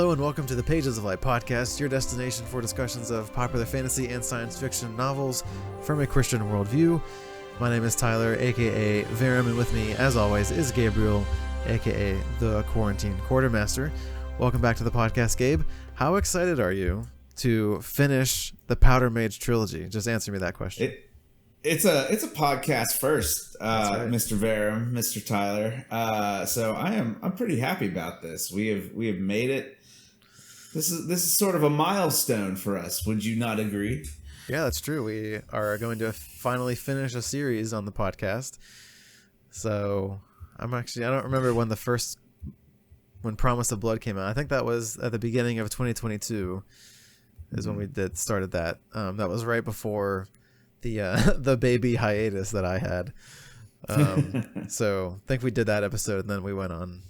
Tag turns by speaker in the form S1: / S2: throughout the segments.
S1: Hello and welcome to the Pages of Light podcast, your destination for discussions of popular fantasy and science fiction novels from a Christian worldview. My name is Tyler, aka Verum, and with me, as always, is Gabriel, aka the Quarantine Quartermaster. Welcome back to the podcast, Gabe. How excited are you to finish the Powder Mage Trilogy? Just answer me that question.
S2: It's a podcast first,
S1: right.
S2: Mr. Verum, Mr. Tyler. So I'm pretty happy about this. We have made it. This is sort of a milestone for us. Would you not agree?
S1: Yeah, that's true. We are going to finally finish a series on the podcast. So I don't remember when Promise of Blood came out. I think that was at the beginning of 2022 is when we started that. That was right before the baby hiatus that I had. So I think we did that episode and then we went on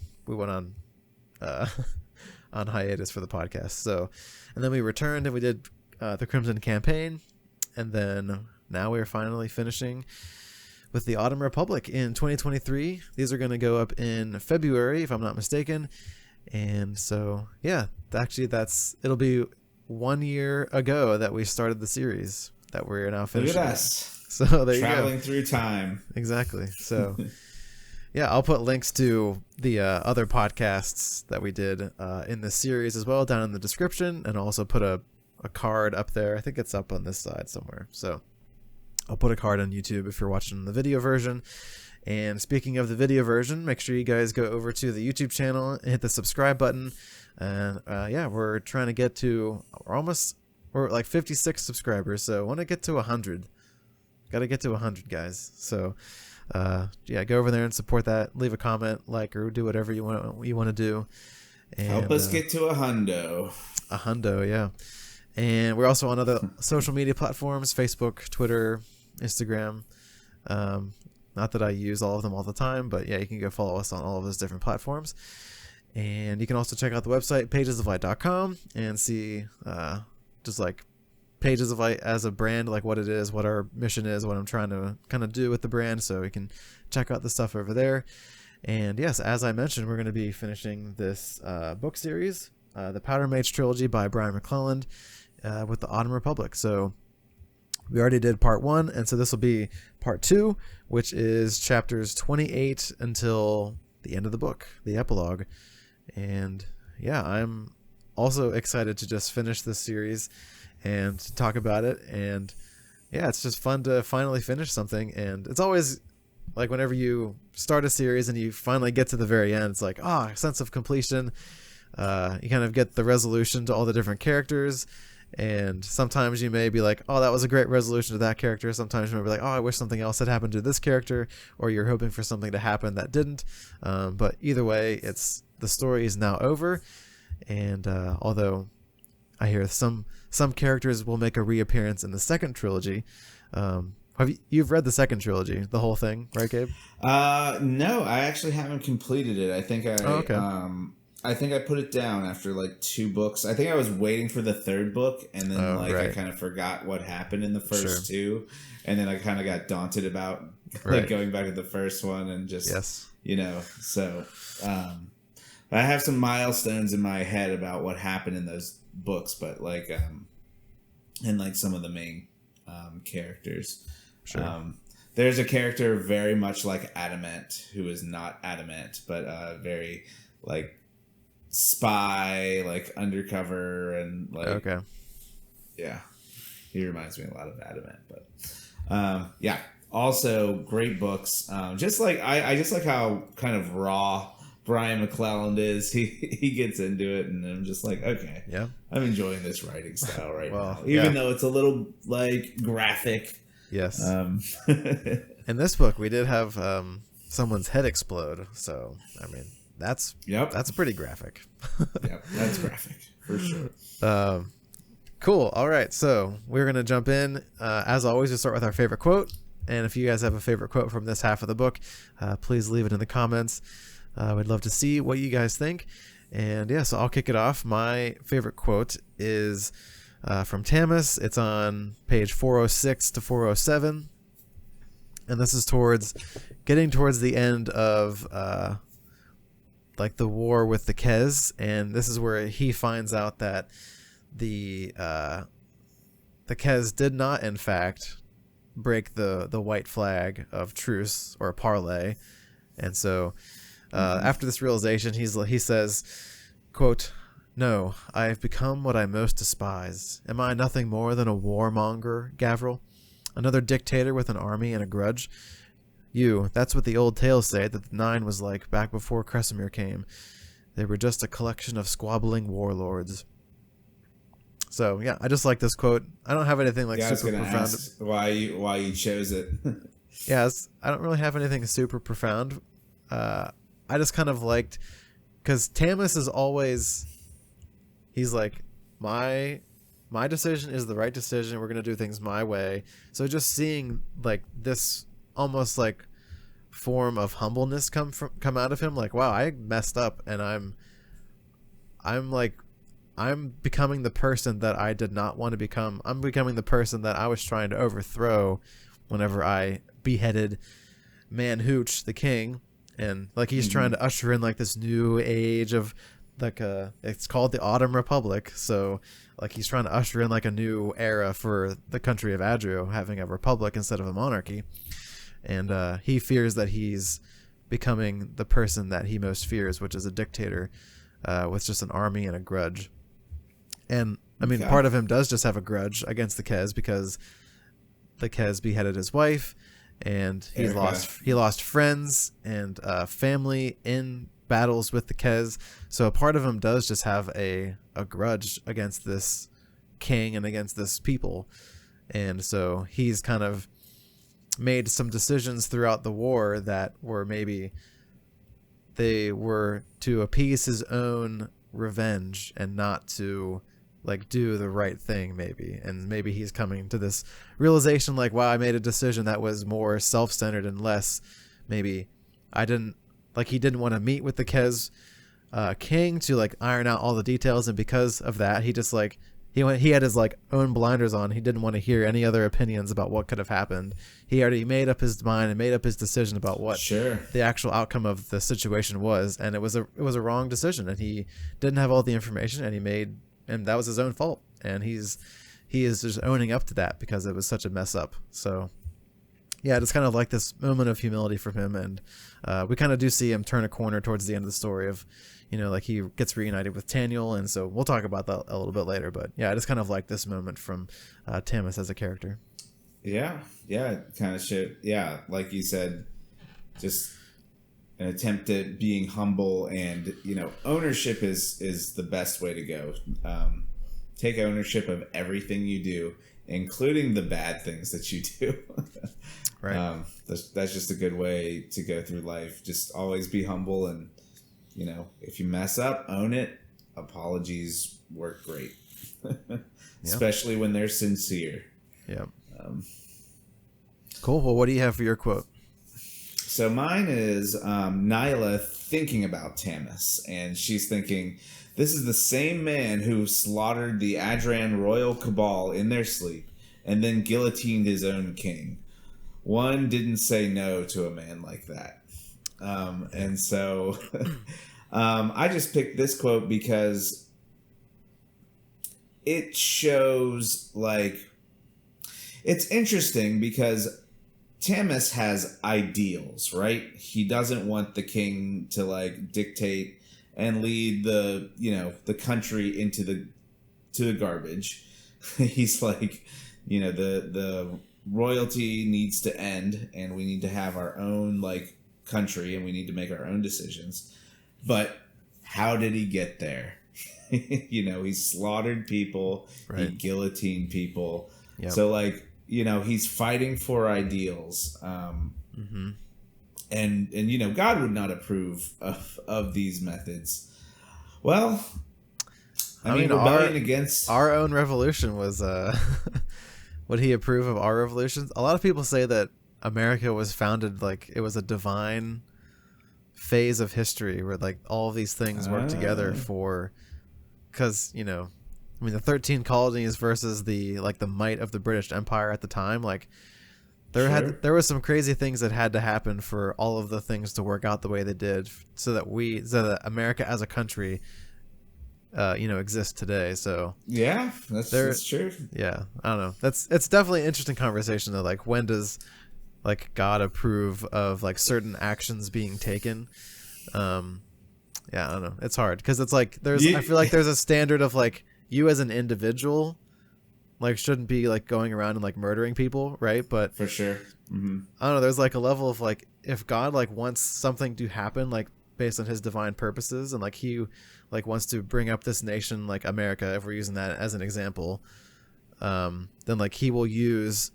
S1: on hiatus for the podcast. So, and then we returned and we did the Crimson Campaign, and then now we're finally finishing with the Autumn Republic in 2023. These are going to go up in February, if I'm not mistaken. And so, yeah, it'll be 1 year ago that we started the series that we're now finishing.
S2: Look at us.
S1: So there you go.
S2: Traveling through time.
S1: Exactly. So yeah, I'll put links to the other podcasts that we did in this series as well down in the description, and I'll also put a card up there. I think it's up on this side somewhere. So I'll put a card on YouTube if you're watching the video version. And speaking of the video version, make sure you guys go over to the YouTube channel and hit the subscribe button. And yeah, we're trying to get to we're like 56 subscribers, so I want to get to 100. Got to get to 100, guys. So yeah, go over there and support that. Leave a comment, like, or do whatever you want to do. And,
S2: help us get to a hundo.
S1: A hundo, yeah. And we're also on other social media platforms: Facebook, Twitter, Instagram. Not that I use all of them all the time, but yeah, you can go follow us on all of those different platforms. And you can also check out the website, pagesoflight.com, and see just like Pages of Light as a brand, like what it is, what our mission is, what I'm trying to kind of do with the brand, so you can check out the stuff over there. And yes, as I mentioned, we're going to be finishing this book series, the Powder Mage Trilogy by Brian McClellan, with the Autumn Republic. So we already did part 1, and so this will be part 2, which is chapters 28 until the end of the book, the epilogue. And yeah, I'm also excited to just finish this series and talk about it. And yeah, it's just fun to finally finish something. And it's always like whenever you start a series and you finally get to the very end, it's like, sense of completion. You kind of get the resolution to all the different characters. And sometimes you may be like, that was a great resolution to that character. Sometimes you may be like, I wish something else had happened to this character, or you're hoping for something to happen that didn't. But either way, the story is now over. And although I hear some characters will make a reappearance in the second trilogy, you've read the second trilogy, the whole thing, right, Gabe?
S2: No, I actually haven't completed it. I think
S1: okay.
S2: I think I put it down after like 2 books. I think I was waiting for the third book, and then right. I kind of forgot what happened in the first 2, and then I kind of got daunted about going back to the first one and just So I have some milestones in my head about what happened in those books, but and like some of the main characters. Sure. There's a character very much like Adamat who is not Adamant, but very like spy, like undercover, and like
S1: okay.
S2: Yeah, he reminds me a lot of Adamat, but yeah. Also, great books. Just like I just like how kind of raw Brian McClellan is. He gets into it, and I'm just like, okay, yeah, I'm enjoying this writing style now, even though it's a little like graphic.
S1: Yes. In this book, we did have someone's head explode, so I mean that's pretty graphic.
S2: Yep, that's graphic for sure.
S1: Cool. All right, so we're gonna jump in. As always, we start with our favorite quote, and if you guys have a favorite quote from this half of the book, please leave it in the comments. We'd love to see what you guys think. And yeah, so I'll kick it off. My favorite quote is from Tamas. It's on page 406 to 407. And this is getting towards the end of like the war with the Kez, and this is where he finds out that the Kez did not in fact break the white flag of truce or parley. And so after this realization, he says, quote, "No, I have become what I most despise. Am I nothing more than a warmonger, Gavril? Another dictator with an army and a grudge? That's what the old tales say that the Nine was like back before Kresimir came. They were just a collection of squabbling warlords." So yeah, I just like this quote. I don't have anything like super profound.
S2: Ask why you chose it.
S1: Yes, I don't really have anything super profound. I just kind of liked, because Tamas is always, he's like, my decision is the right decision. We're gonna do things my way. So just seeing like this almost like form of humbleness come out of him, like, wow, I messed up, and I'm becoming the person that I did not want to become. I'm becoming the person that I was trying to overthrow whenever I beheaded Manhooch, the king. And like he's trying to usher in like this new age of like it's called the Autumn Republic. So like he's trying to usher in like a new era for the country of Adrio, having a republic instead of a monarchy. And he fears that he's becoming the person that he most fears, which is a dictator with just an army and a grudge. And I mean, part of him does just have a grudge against the Kez because the Kez beheaded his wife, and he lost friends and family in battles with the Kez. So a part of him does just have a grudge against this king and against this people. And so he's kind of made some decisions throughout the war that were maybe they were to appease his own revenge and not to like do the right thing, maybe. And maybe he's coming to this realization like, wow, I made a decision that was more self-centered and less maybe he didn't want to meet with the Kez king to like iron out all the details, and because of that he just like he had his like own blinders on. He didn't want to hear any other opinions about what could have happened. He already made up his mind and made up his decision about what the actual outcome of the situation was, and it was a wrong decision, and he didn't have all the information, and that was his own fault, and he is just owning up to that because it was such a mess up. So yeah, just kind of like this moment of humility from him, and we kind of do see him turn a corner towards the end of the story of, like he gets reunited with Taniel, and so we'll talk about that a little bit later. But yeah, I just kind of like this moment from Tamas as a character.
S2: Yeah, kind of shit. Yeah, like you said, just an attempt at being humble, and ownership is the best way to go. Take ownership of everything you do, including the bad things that you do. Right. That's just a good way to go through life. Just always be humble, and if you mess up, own it. Apologies work great, especially when they're sincere.
S1: Yeah. Cool. Well, what do you have for your quote?
S2: So mine is Nila thinking about Tamas, and she's thinking, this is the same man who slaughtered the Adran royal cabal in their sleep and then guillotined his own king. One didn't say no to a man like that. And so I just picked this quote because it shows, like, it's interesting because Tamas has ideals, right? He doesn't want the king to like dictate and lead the country into the garbage. He's like, the royalty needs to end, and we need to have our own like country, and we need to make our own decisions. But how did he get there? He slaughtered people, right. He guillotined people. Yep. So like, he's fighting for ideals. And God would not approve of these methods. Well, I mean rebellion against
S1: our own revolution was would he approve of our revolutions? A lot of people say that America was founded like it was a divine phase of history where like all of these things work together because the 13 colonies versus the might of the British Empire at the time, like there were some crazy things that had to happen for all of the things to work out the way they did, so that America as a country, exists today. So
S2: yeah, that's true.
S1: Yeah, I don't know. It's definitely an interesting conversation though. Like, when does like God approve of like certain actions being taken? Yeah, I don't know. It's hard because it's like I feel like there's a standard of like you as an individual like shouldn't be like going around and like murdering people, right? But
S2: for sure, mm-hmm.
S1: I don't know. There's like a level of like if God like wants something to happen like based on his divine purposes, and like he like wants to bring up this nation like America, if we're using that as an example, then like he will use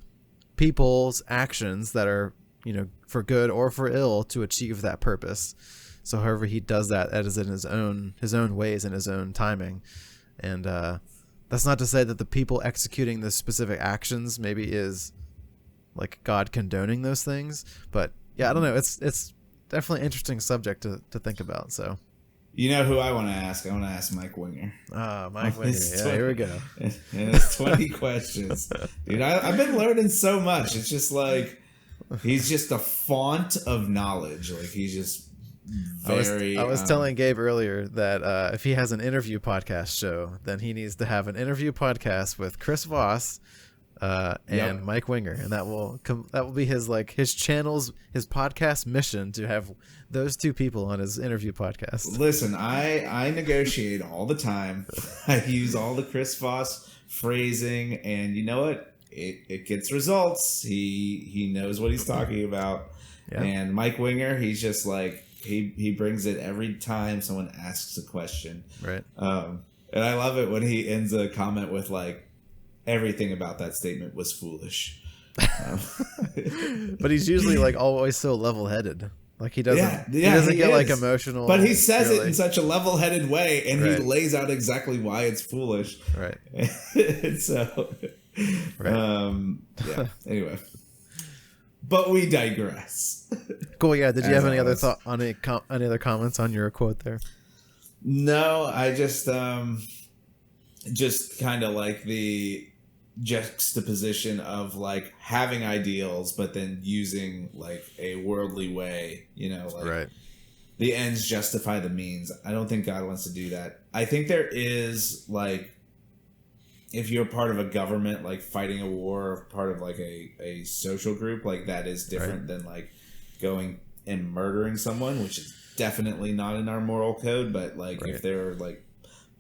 S1: people's actions that are for good or for ill to achieve that purpose. So however he does that is in his own ways and his own timing. And that's not to say that the people executing the specific actions maybe is like God condoning those things. But yeah, I don't know. It's definitely an interesting subject to think about. So
S2: you know who I want to ask? I want to ask Mike Winger.
S1: Mike Winger. Yeah, here we go.
S2: And it's 20 questions. Dude, I've been learning so much. It's just like he's just a font of knowledge. Like he's just very.
S1: I was telling Gabe earlier that if he has an interview podcast show, then he needs to have an interview podcast with Chris Voss and Mike Winger, and that will be his channel's his podcast mission, to have those two people on his interview podcast.
S2: Listen, I negotiate all the time. I use all the Chris Voss phrasing, and you know what? It gets results. He knows what he's talking about. Yeah. And Mike Winger, he's just like he brings it every time someone asks a question.
S1: Right.
S2: And I love it when he ends a comment with like, everything about that statement was foolish.
S1: But he's usually like always so level-headed. Like he doesn't get like emotional.
S2: But he says it in such a level-headed way, and he lays out exactly why it's foolish.
S1: Right.
S2: And so, yeah. Anyway, but we digress.
S1: Cool. Yeah. Did you have any other thought on any other comments on your quote there?
S2: No, I just kind of like the juxtaposition of like having ideals but then using like a worldly way, like the ends justify the means. I don't think God wants to do that. I think there is like, if you're part of a government like fighting a war, part of like a social group, like that is different than like going and murdering someone, which is definitely not in our moral code. But like if there are like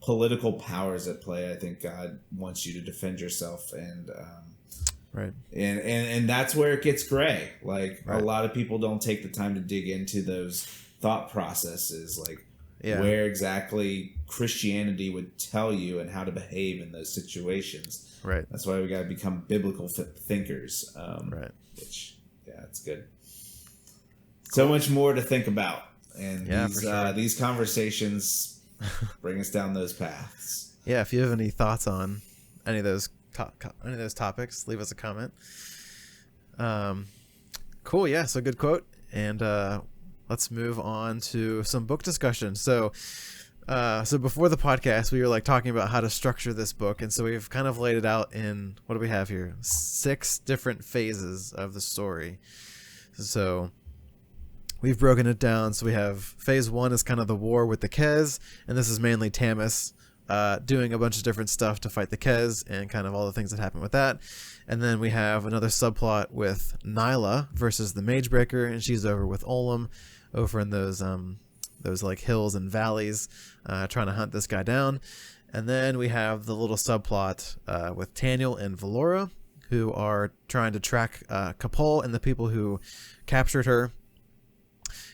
S2: political powers at play, I think God wants you to defend yourself, and and that's where it gets gray. Like a lot of people don't take the time to dig into those thought processes, like where exactly Christianity would tell you and how to behave in those situations. Right. That's why we got to become biblical thinkers. Which it's good. So much more to think about, and these conversations bring us down those paths.
S1: Yeah, if you have any thoughts on any of those topics, leave us a comment. Cool. Yeah. So good quote, and let's move on to some book discussion. So before the podcast, we were like talking about how to structure this book, and so we've kind of laid it out in, what do we have here? 6 different phases of the story. So we've broken it down. So we have phase 1 is kind of the war with the Kez, and this is mainly Tamas doing a bunch of different stuff to fight the Kez and kind of all the things that happen with that. And then we have another subplot with Nila versus the Magebreaker, and she's over with Olem over in those like hills and valleys trying to hunt this guy down. And then we have the little subplot with Taniel and Vlora, who are trying to track Kapol and the people who captured her.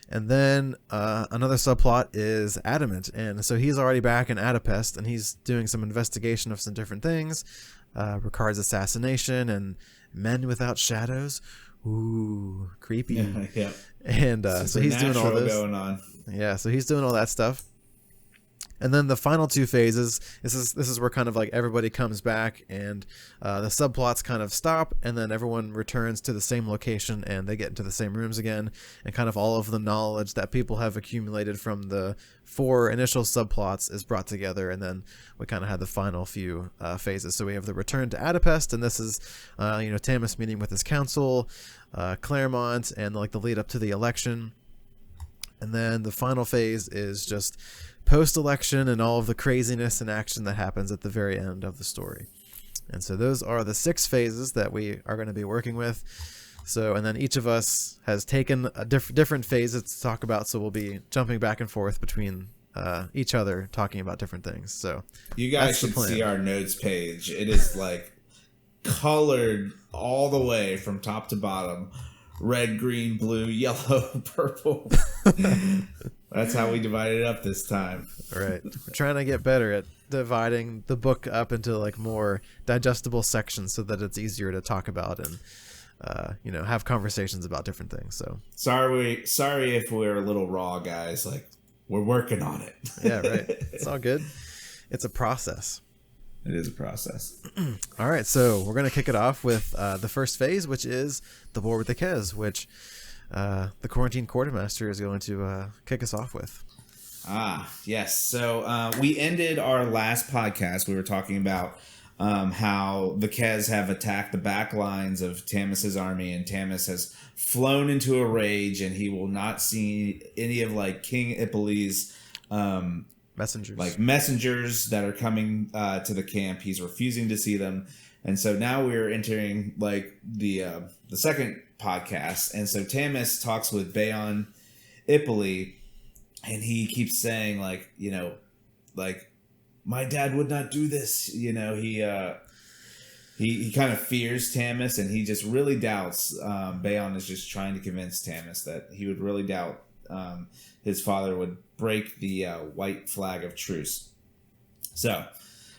S1: And then another subplot is Adamat, and so he's already back in Adopest, and he's doing some investigation of some different things, Ricard's assassination and Men Without Shadows. Ooh, creepy. And so he's doing all this going on. Yeah, so he's doing all that stuff. And then the final two phases, this is where kind of like everybody comes back and the subplots kind of stop, and then everyone returns to the same location and they get into the same rooms again, and kind of all of the knowledge that people have accumulated from the 4 initial subplots is brought together, and then we kind of had the final few phases. So we have the return to Adopest, and this is Tamas meeting with his council, Claremont, and like the lead up to the election. And then the final phase is just post-election and all of the craziness and action that happens at the very end of the story. And so those are the 6 phases that we are going to be working with. So, and then each of us has taken a different phases to talk about, so we'll be jumping back and forth between each other, talking about different things. So
S2: you guys should see our notes page. It is like colored all the way from top to bottom. Red, green, blue, yellow, purple. That's how we divided it up this time.
S1: Right. We're trying to get better at dividing the book up into like more digestible sections so that it's easier to talk about and have conversations about different things. So
S2: sorry if we're a little raw, guys. Like, we're working on it.
S1: Yeah, right. It's all good. It's a process.
S2: It is a process.
S1: All right, so we're going to kick it off with the first phase, which is the War with the Kez, which the Quarantine Quartermaster is going to kick us off with.
S2: Yes. So we ended our last podcast. We were talking about how the Kez have attacked the back lines of Tamas's army, and Tamas has flown into a rage, and he will not see any of like King Ippoli's messengers that are coming to the camp. He's refusing to see them, and so now we're entering like the second podcast. And so Tamas talks with Bayon Ipoli, and he keeps saying like my dad would not do this. He kind of fears Tamas, and he just really doubts. Bayon is just trying to convince Tamas that he would really doubt his father would break the white flag of truce. So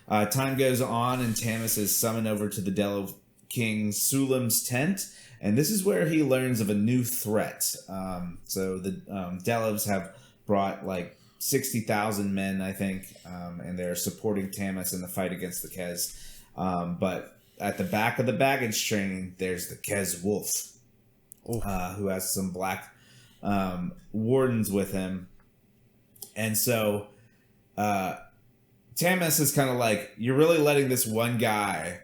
S2: time goes on, and Tamas is summoned over to the Delo King Sulam's tent, and this is where he learns of a new threat. So the Delos have brought like 60,000 men, I think, and they're supporting Tamas in the fight against the Kez. But at the back of the baggage train, there's the Kez Wolf, who has some black wardens with him. And so Tamas is kind of like, you're really letting this one guy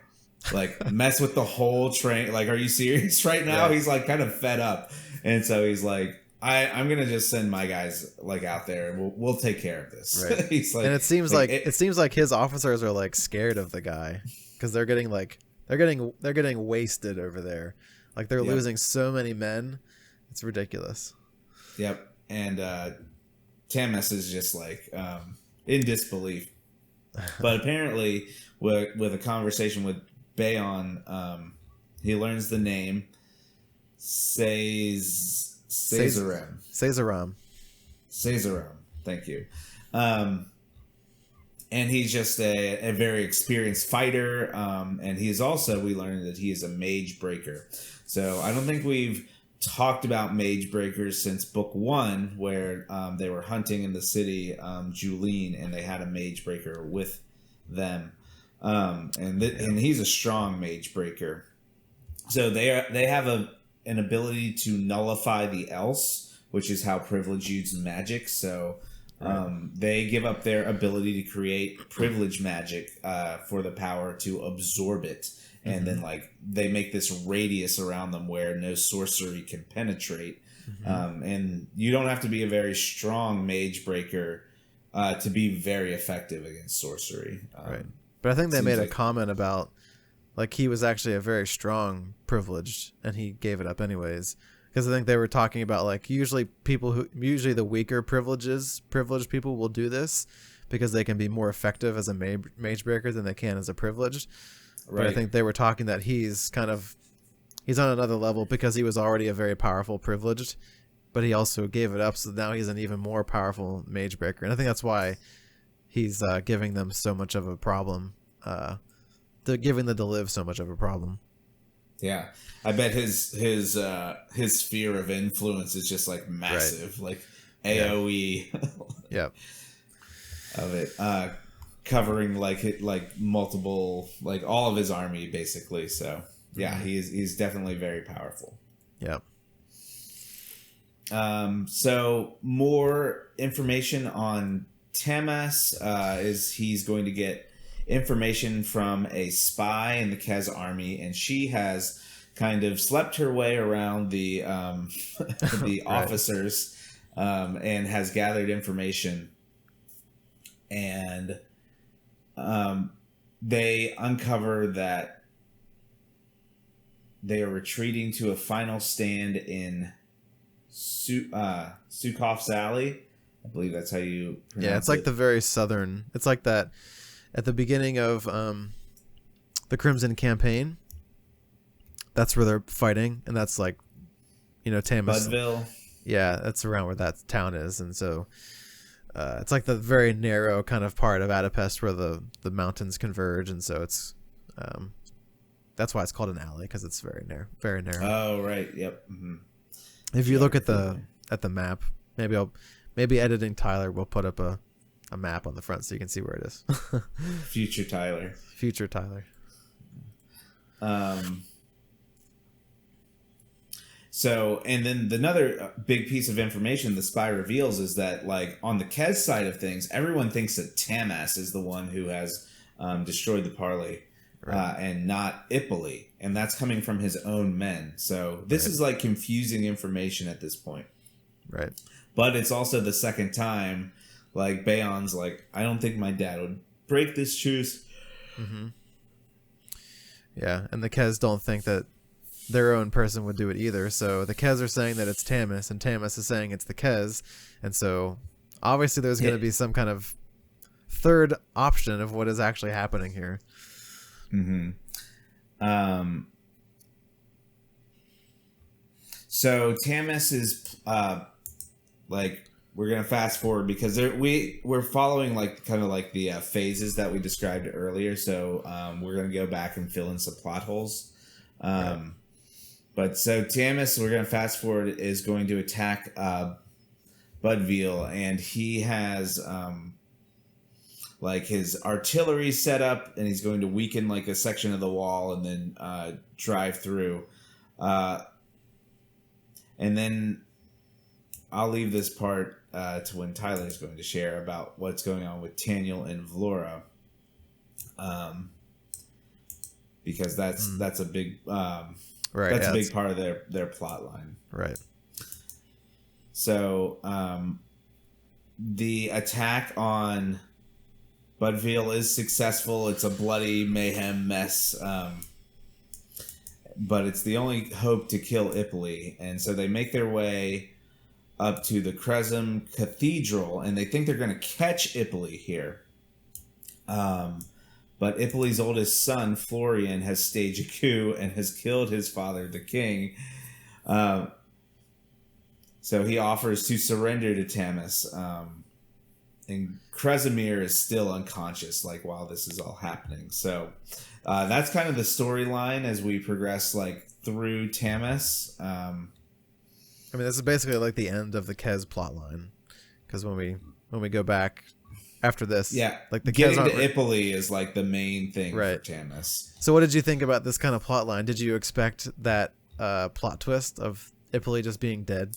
S2: like mess with the whole train. Like, are you serious right now? Yeah. He's like kind of fed up. And so he's like, I'm gonna just send my guys like out there, and we'll take care of this. Right. He's like,
S1: and it seems like his officers are like scared of the guy because they're getting wasted over there. Like they're losing so many men, it's ridiculous.
S2: Yep. And Tamas is just like in disbelief, but apparently with a conversation with Bayon, he learns the name
S1: Caesaram.
S2: Thank you. And he's just a very experienced fighter. And he's also, we learned that he is a mage breaker. So I don't think we've talked about mage breakers since book 1, where they were hunting in the city, Julene, and they had a mage breaker with them. And he's a strong mage breaker. So they have an ability to nullify the else, which is how privilege uses magic. So they give up their ability to create privilege magic for the power to absorb it. And then like they make this radius around them where no sorcery can penetrate. And you don't have to be a very strong mage breaker to be very effective against sorcery.
S1: Right. But I think they made a comment about like he was actually a very strong privileged, and he gave it up anyways. Because I think they were talking about like usually the weaker privileged people will do this because they can be more effective as a mage breaker than they can as a privileged. Right. But I think they were talking that he's on another level because he was already a very powerful privileged, but he also gave it up, so now he's an even more powerful mage breaker. And I think that's why he's giving them so much of a problem. Giving the Deliv so much of a problem.
S2: Yeah, I bet his sphere of influence is just like massive, right. Like AOE.
S1: Yeah.
S2: of it, covering like multiple, like all of his army basically. So yeah, he's definitely very powerful.
S1: Yeah.
S2: So more information on Tamas is he's going to get information from a spy in the Kez army, and she has kind of slept her way around the the officers and has gathered information, and they uncover that they are retreating to a final stand in Sukov's Alley. I believe that's how you pronounce it.
S1: Yeah, it's like the very southern. It's like that at the beginning of the Crimson Campaign. That's where they're fighting, and that's like, Tamas.
S2: Budville.
S1: Yeah, that's around where that town is, and so it's like the very narrow kind of part of Adopest where the mountains converge, and so it's that's why it's called an alley, because it's very narrow.
S2: Oh, right. Yep. Mm-hmm.
S1: If you look at the map, maybe editing Tyler will put up a map on the front so you can see where it is.
S2: Future Tyler. So, and then another big piece of information the spy reveals is that, like, on the Kez side of things, everyone thinks that Tamas is the one who has destroyed the parley, and not Ipoli, and that's coming from his own men. So this is like confusing information at this point.
S1: Right.
S2: But it's also the second time, like, Bayon's like, I don't think my dad would break this truce.
S1: Mm-hmm. Yeah, and the Kez don't think that their own person would do it either. So the Kez are saying that it's Tamas, and Tamas is saying it's the Kez. And so obviously there's going to be some kind of third option of what is actually happening here.
S2: Mm-hmm. So Tamas is like, we're gonna fast forward because we're following like kind of like the phases that we described earlier. So we're gonna go back and fill in some plot holes. But so Tamas, we're gonna fast forward, is going to attack Budville, and he has like his artillery set up, and he's going to weaken like a section of the wall and then drive through. And then I'll leave this part to when Tyler is going to share about what's going on with Taniel and Vlora, because that's a big that's a big part of their plot line.
S1: Right.
S2: So the attack on Budville is successful. It's a bloody mayhem mess. But it's the only hope to kill Ipoli. And so they make their way up to the Cresem Cathedral, and they think they're going to catch Ipoli here. But Ipoli's oldest son, Florian, has staged a coup and has killed his father, the king. So he offers to surrender to Tamas. And Kresimir is still unconscious, like, while this is all happening. So that's kind of the storyline as we progress, like, through Tamas.
S1: I mean, this is basically like the end of the Kez plot line, because when we go back after this, like the
S2: getting to Ipoli is like the main thing for Tamas.
S1: So what did you think about this kind of plot line? Did you expect that plot twist of Ipoli just being dead?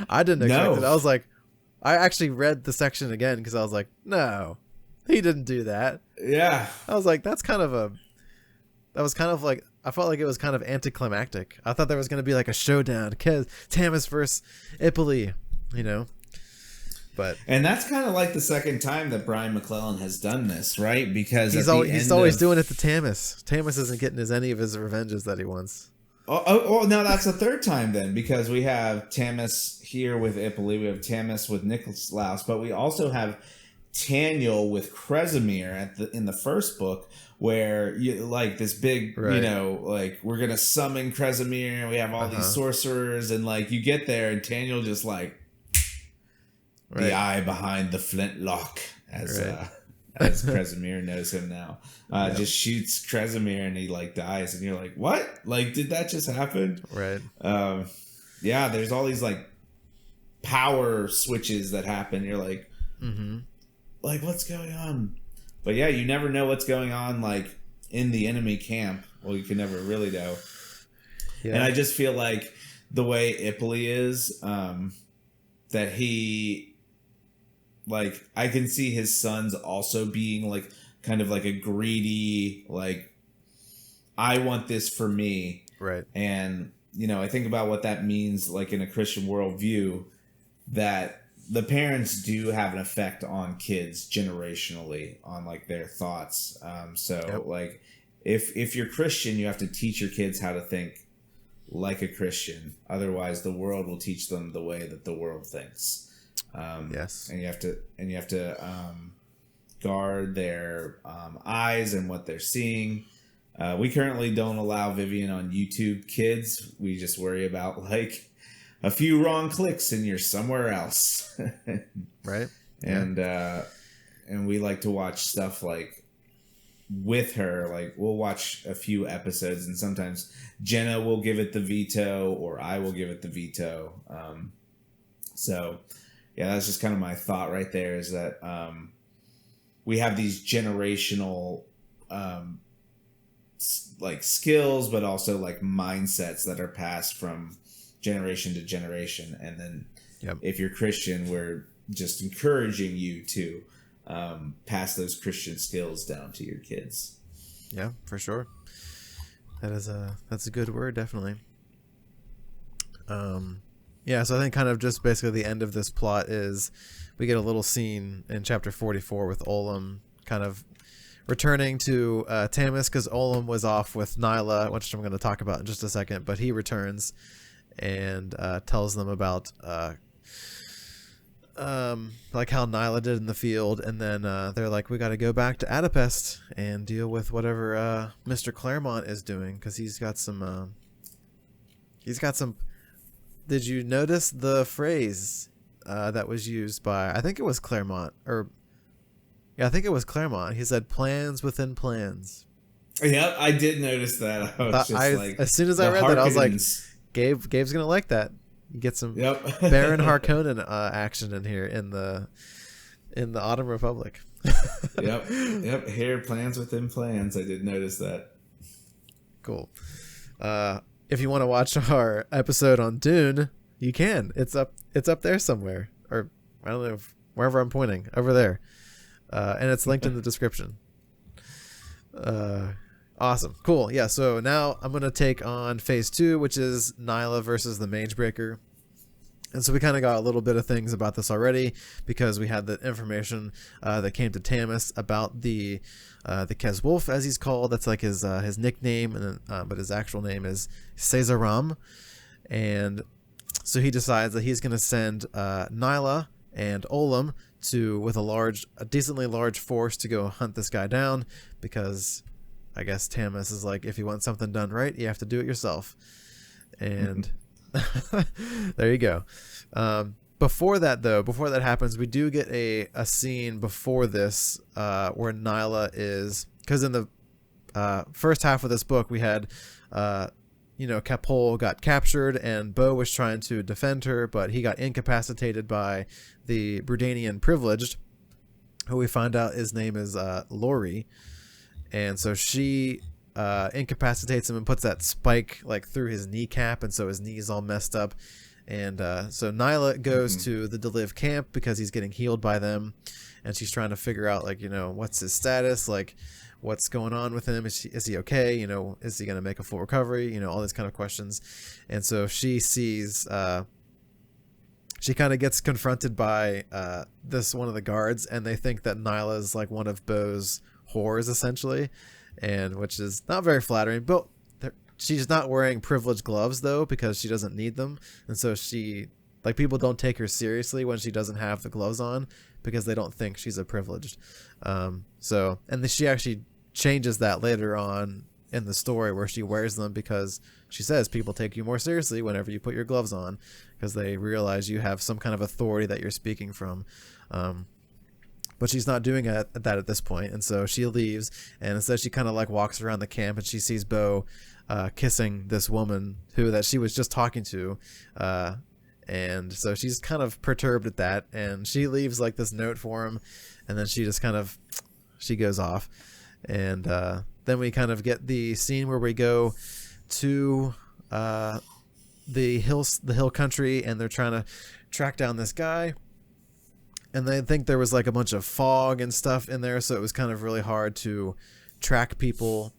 S1: I didn't expect it. I was like, I actually read the section again because I was like, no, he didn't do that.
S2: Yeah.
S1: I was like, that was kind of like, I felt like it was kind of anticlimactic. I thought there was going to be like a showdown, Tamas versus Ipoli, And
S2: that's kind of like the second time that Brian McClellan has done this, right? Because
S1: he's always doing it to Tamas. Tamas isn't getting any of his revenges that he wants.
S2: Oh, no, that's the third time then, because we have Tamas here with Ipoli, we have Tamas with Niklaus, but we also have Taniel with Kresimir in the first book, where you like this big, like, we're gonna summon Kresimir, we have all these sorcerers, and like you get there and Taniel just like the eye behind the flintlock, as Kresimir knows him now, just shoots Kresimir and he like dies, and you're like, what? Like, did that just happen?
S1: Right.
S2: There's all these like power switches that happen. You're like, like, what's going on? But yeah, you never know what's going on, like, in the enemy camp. Well, you can never really know. Yeah. And I just feel like the way Ipley is, that he, like, I can see his sons also being, like, kind of like a greedy, like, I want this for me.
S1: Right.
S2: And, you know, I think about what that means, like, in a Christian worldview, that the parents do have an effect on kids generationally on, like, their thoughts. Like, if you're Christian, you have to teach your kids how to think like a Christian. Otherwise, the world will teach them the way that the world thinks.
S1: Yes.
S2: And you have to guard their eyes and what they're seeing. We currently don't allow Vivian on YouTube Kids. We just worry about, like, a few wrong clicks and you're somewhere else.
S1: Right.
S2: And we like to watch stuff, like, with her. Like, we'll watch a few episodes and sometimes Jenna will give it the veto or I will give it the veto. So yeah, that's just kind of my thought right there, is that we have these generational like skills, but also like mindsets that are passed from generation to generation. And then if you're Christian, we're just encouraging you to pass those Christian skills down to your kids.
S1: Yeah, for sure. That's a good word, definitely. So I think kind of just basically the end of this plot is we get a little scene in chapter 44 with Olem kind of returning to Tamas, because Olem was off with Nila, which I'm going to talk about in just a second, but he returns and tells them about like how Nila did in the field, and then they're like, we got to go back to Adopest and deal with whatever Mr. Claremont is doing, because he's got some did you notice the phrase that was used by, I think it was Claremont, I think it was Claremont. He said plans within plans.
S2: Yep, I did notice that. I was just like,
S1: as soon as I read that, I was like, Gabe's gonna like that. You get some Baron Harkonnen action in here in the Autumn Republic.
S2: Yep. Here, plans within plans. I did notice that.
S1: Cool. If you want to watch our episode on Dune, you can. It's up there somewhere, or I don't know, wherever I'm pointing, over there, and it's linked in the description. Awesome. Cool. Yeah, so now I'm going to take on phase 2, which is Nila versus the Magebreaker. And so we kind of got a little bit of things about this already, because we had the information that came to Tamas about the Kez Wolf, as he's called. That's like his nickname, and but his actual name is Caesaram. And so he decides that he's going to send Nila and Olem with a decently large force to go hunt this guy down, because I guess Tamas is like, if you want something done right, you have to do it yourself. And there you go. Before that happens, we do get a scene before this where Nila is, because in the first half of this book we had Capol got captured and Bo was trying to defend her, but he got incapacitated by the Brudanian privileged, who we find out his name is Lori. And so she incapacitates him and puts that spike like through his kneecap, and so his knee's all messed up. And so Nila goes to the Deliv camp because he's getting healed by them, and she's trying to figure out, like, what's his status, like what's going on with him, is he okay, is he going to make a full recovery, all these kind of questions. And so she sees she kind of gets confronted by this one of the guards, and they think that Nila is like one of Bo's whores, essentially, and which is not very flattering. But she's not wearing privileged gloves, though, because she doesn't need them, and so people don't take her seriously when she doesn't have the gloves on, because they don't think she's a privileged. And then she actually changes that later on in the story, where she wears them because she says people take you more seriously whenever you put your gloves on, because they realize you have some kind of authority that you're speaking from. But she's not doing that at this point, and so she leaves, and instead she kind of like walks around the camp, and she sees Bo kissing this woman that she was just talking to, And so she's kind of perturbed at that, and she leaves like this note for him, and then she just kind of she goes off. And then we kind of get the scene where we go to the hill country, and they're trying to track down this guy, and they think there was like a bunch of fog and stuff in there, so it was kind of really hard to track people.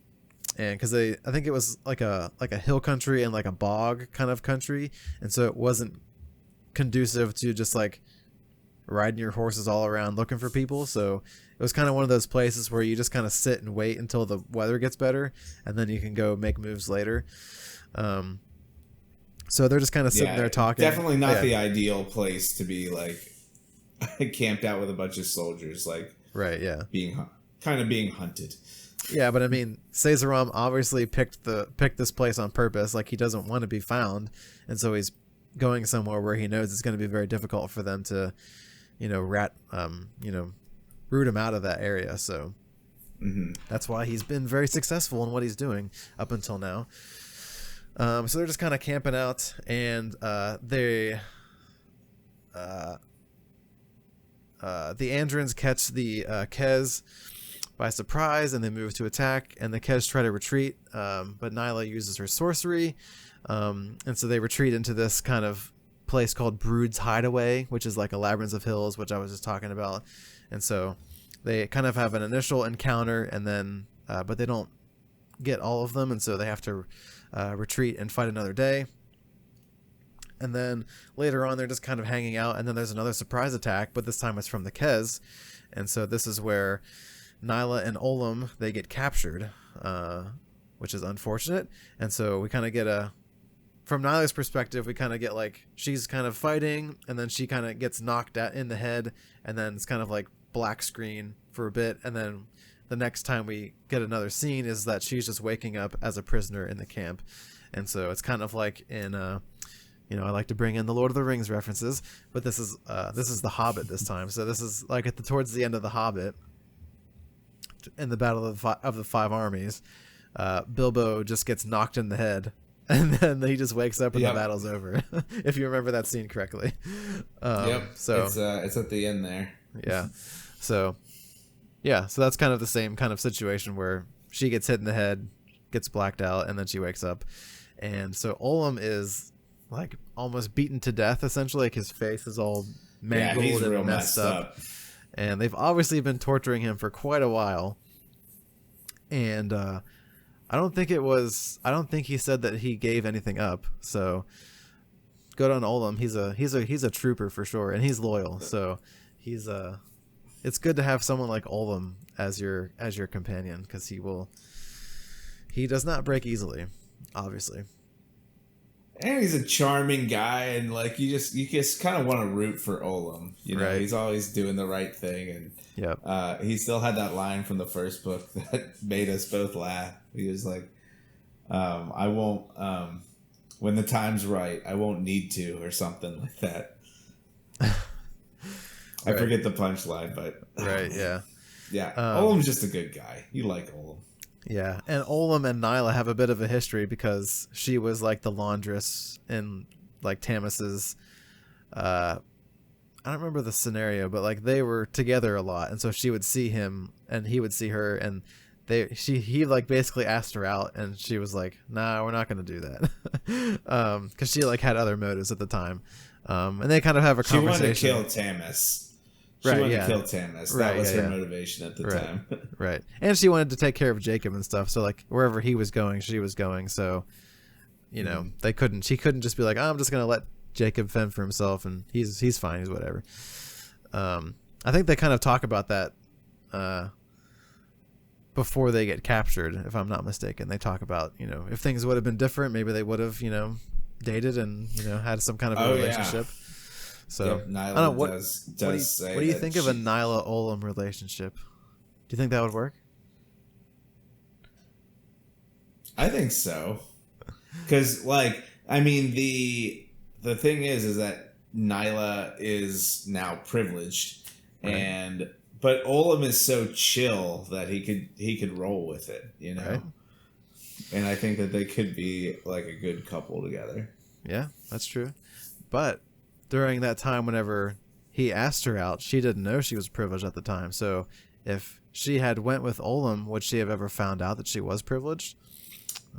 S1: And because I think it was like a hill country and like a bog kind of country, and so it wasn't conducive to just like riding your horses all around looking for people. So it was kind of one of those places where you just kind of sit and wait until the weather gets better, and then you can go make moves later. So they're just kind of sitting there talking.
S2: Definitely not the ideal place to be like camped out with a bunch of soldiers, like being hunted.
S1: Yeah, but I mean, Caesaram obviously picked this place on purpose. Like, he doesn't want to be found, and so he's going somewhere where he knows it's going to be very difficult for them to, root him out of that area. So that's why he's been very successful in what he's doing up until now. So they're just kind of camping out, and the Andrins catch the Kez by surprise, and they move to attack, and the Kez try to retreat, but Nila uses her sorcery, and so they retreat into this kind of place called Brood's Hideaway, which is like a labyrinth of hills, which I was just talking about. And so they kind of have an initial encounter, and then but they don't get all of them, and so they have to retreat and fight another day. And then later on, they're just kind of hanging out, and then there's another surprise attack, but this time it's from the Kez. And so this is where Nila and Olem, they get captured, which is unfortunate. And so we kind of get from Nila's perspective, we kind of get like, she's kind of fighting, and then she kind of gets knocked out in the head, and then it's kind of like black screen for a bit, and then the next time we get another scene is that she's just waking up as a prisoner in the camp. And so it's kind of like in I like to bring in the Lord of the Rings references, but this is the Hobbit this time. So this is like towards the end of the Hobbit, in the Battle of the Five Armies, Bilbo just gets knocked in the head, and then he just wakes up and the battle's over. If you remember that scene correctly. So
S2: it's at the end there.
S1: Yeah. So that's kind of the same kind of situation where she gets hit in the head, gets blacked out, and then she wakes up. And so Olem is like almost beaten to death, essentially. Like, his face is all mangled and messed up. And they've obviously been torturing him for quite a while. And I don't think he said that he gave anything up. So good on Olem. He's a trooper for sure, and he's loyal. So it's good to have someone like Olem as your companion, because he does not break easily, obviously.
S2: And he's a charming guy, and like you just kind of want to root for Olem. Right. He's always doing the right thing, and he still had that line from the first book that made us both laugh. He was like, "I won't, when the time's right, I won't need to," or something like that. I forget the punchline, but Olem's just a good guy. You like Olem.
S1: Yeah, and Olem and Nila have a bit of a history, because she was like the laundress in like Tamas's. I don't remember the scenario, but like they were together a lot, and so she would see him and he would see her, and he like basically asked her out, and she was like, "Nah, we're not gonna do that," because she like had other motives at the time, and they kind of have a conversation.
S2: She wanted to kill Tamas. She wanted to kill Tamas. That was her motivation at the time.
S1: Right. And she wanted to take care of Jacob and stuff. So like wherever he was going, she was going. So, she couldn't just be like, "Oh, I'm just going to let Jacob fend for himself, and he's fine. He's whatever." I think they kind of talk about that before they get captured, if I'm not mistaken. They talk about, if things would have been different, maybe they would have, dated and, had some kind of a relationship.
S2: Yeah.
S1: So
S2: Nila
S1: I don't know, what do you think of a Nila Olem relationship? Do you think that would work?
S2: I think so, because the thing is that Nila is now privileged, right. But Olem is so chill that he could roll with it, right. And I think that they could be like a good couple together.
S1: Yeah, that's true, but during that time, whenever he asked her out, she didn't know she was privileged at the time. So if she had went with Olem, would she have ever found out that she was privileged?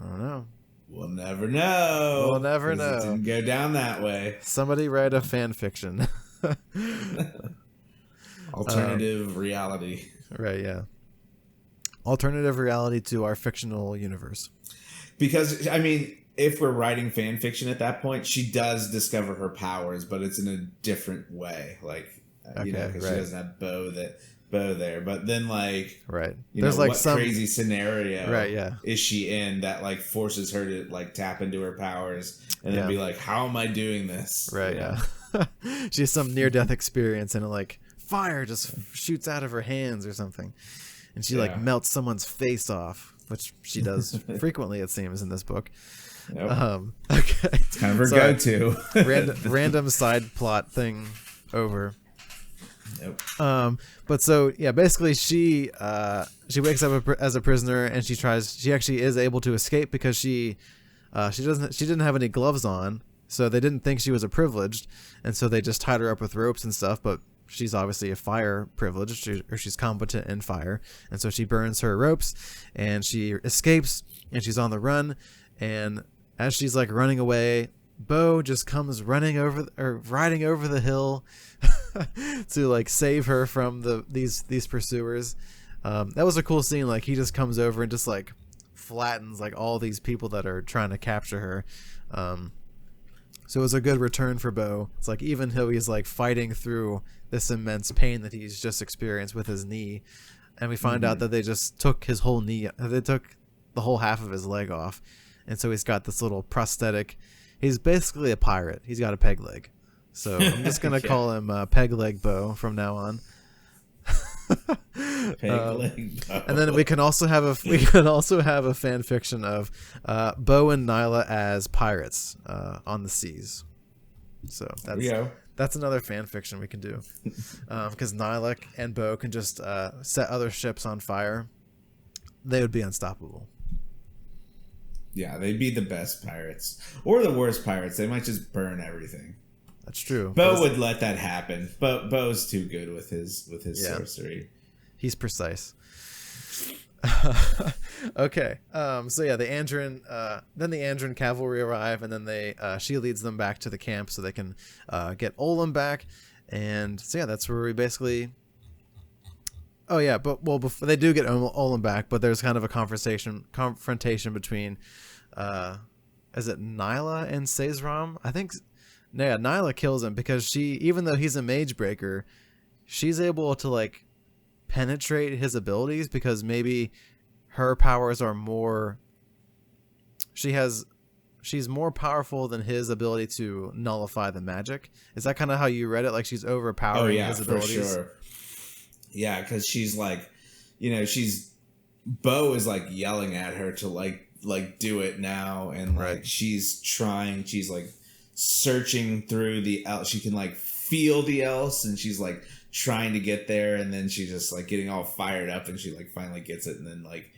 S1: I don't know.
S2: We'll never know.
S1: We'll never know.
S2: It didn't go down that way.
S1: Somebody write a fan fiction.
S2: Alternative reality.
S1: Right, yeah. Alternative reality to our fictional universe.
S2: Because, I mean, if we're writing fan fiction at that point, she does discover her powers, but it's in a different way. Like, you know, because she doesn't have bow there. But then, like,
S1: right,
S2: there's like what crazy scenario
S1: right, yeah,
S2: is she in that like forces her to like tap into her powers and then be like, how am I doing this?
S1: Right, yeah. She has some near-death experience and like fire just shoots out of her hands or something, and she like melts someone's face off, which she does frequently, it seems, in this book.
S2: Nope.
S1: Okay,
S2: it's kind of her go-to.
S1: random side plot thing over.
S2: Nope.
S1: But so yeah, basically she wakes up as a prisoner, and she actually is able to escape because she didn't have any gloves on, so they didn't think she was a privileged, and so they just tied her up with ropes and stuff. But she's obviously a fire privileged, or she's competent in fire, and so she burns her ropes, and she escapes, and she's on the run, and as she's like running away, Bo just comes riding over the hill to like save her from these pursuers. That was a cool scene. Like, he just comes over and just like flattens like all these people that are trying to capture her. So it was a good return for Bo. It's like, even though he's like fighting through this immense pain that he's just experienced with his knee, and we find out that they just took his whole knee. They took the whole half of his leg off, and so he's got this little prosthetic. He's basically a pirate. He's got a peg leg. So I'm just gonna call him Peg Leg Bo from now on.
S2: Peg Leg Bo.
S1: And then we can also have a fan fiction of Bo and Nila as pirates on the seas. So that's another fan fiction we can do, because Nila and Bo can just set other ships on fire. They would be unstoppable.
S2: Yeah, they'd be the best pirates. Or the worst pirates. They might just burn everything.
S1: That's true.
S2: Bo would let that happen. But Bo's too good with his sorcery.
S1: He's precise. Okay. So yeah, the Andron cavalry arrive, and then she leads them back to the camp so they can get Olem back. And so yeah, that's where we basically. Oh yeah, before they do get Olem back, but there's kind of a confrontation between, is it Nila and Sezram? I think, yeah, Nila kills him because even though he's a mage breaker, she's able to like penetrate his abilities because maybe her powers are more. She's more powerful than his ability to nullify the magic. Is that kind of how you read it? Like, she's overpowering his abilities?
S2: For sure. Yeah, because she's like, you know, Bo is like yelling at her to like do it now, and like she's like searching through the else. She can like feel the else, and she's like trying to get there, and then she's just like getting all fired up, and she like finally gets it, and then like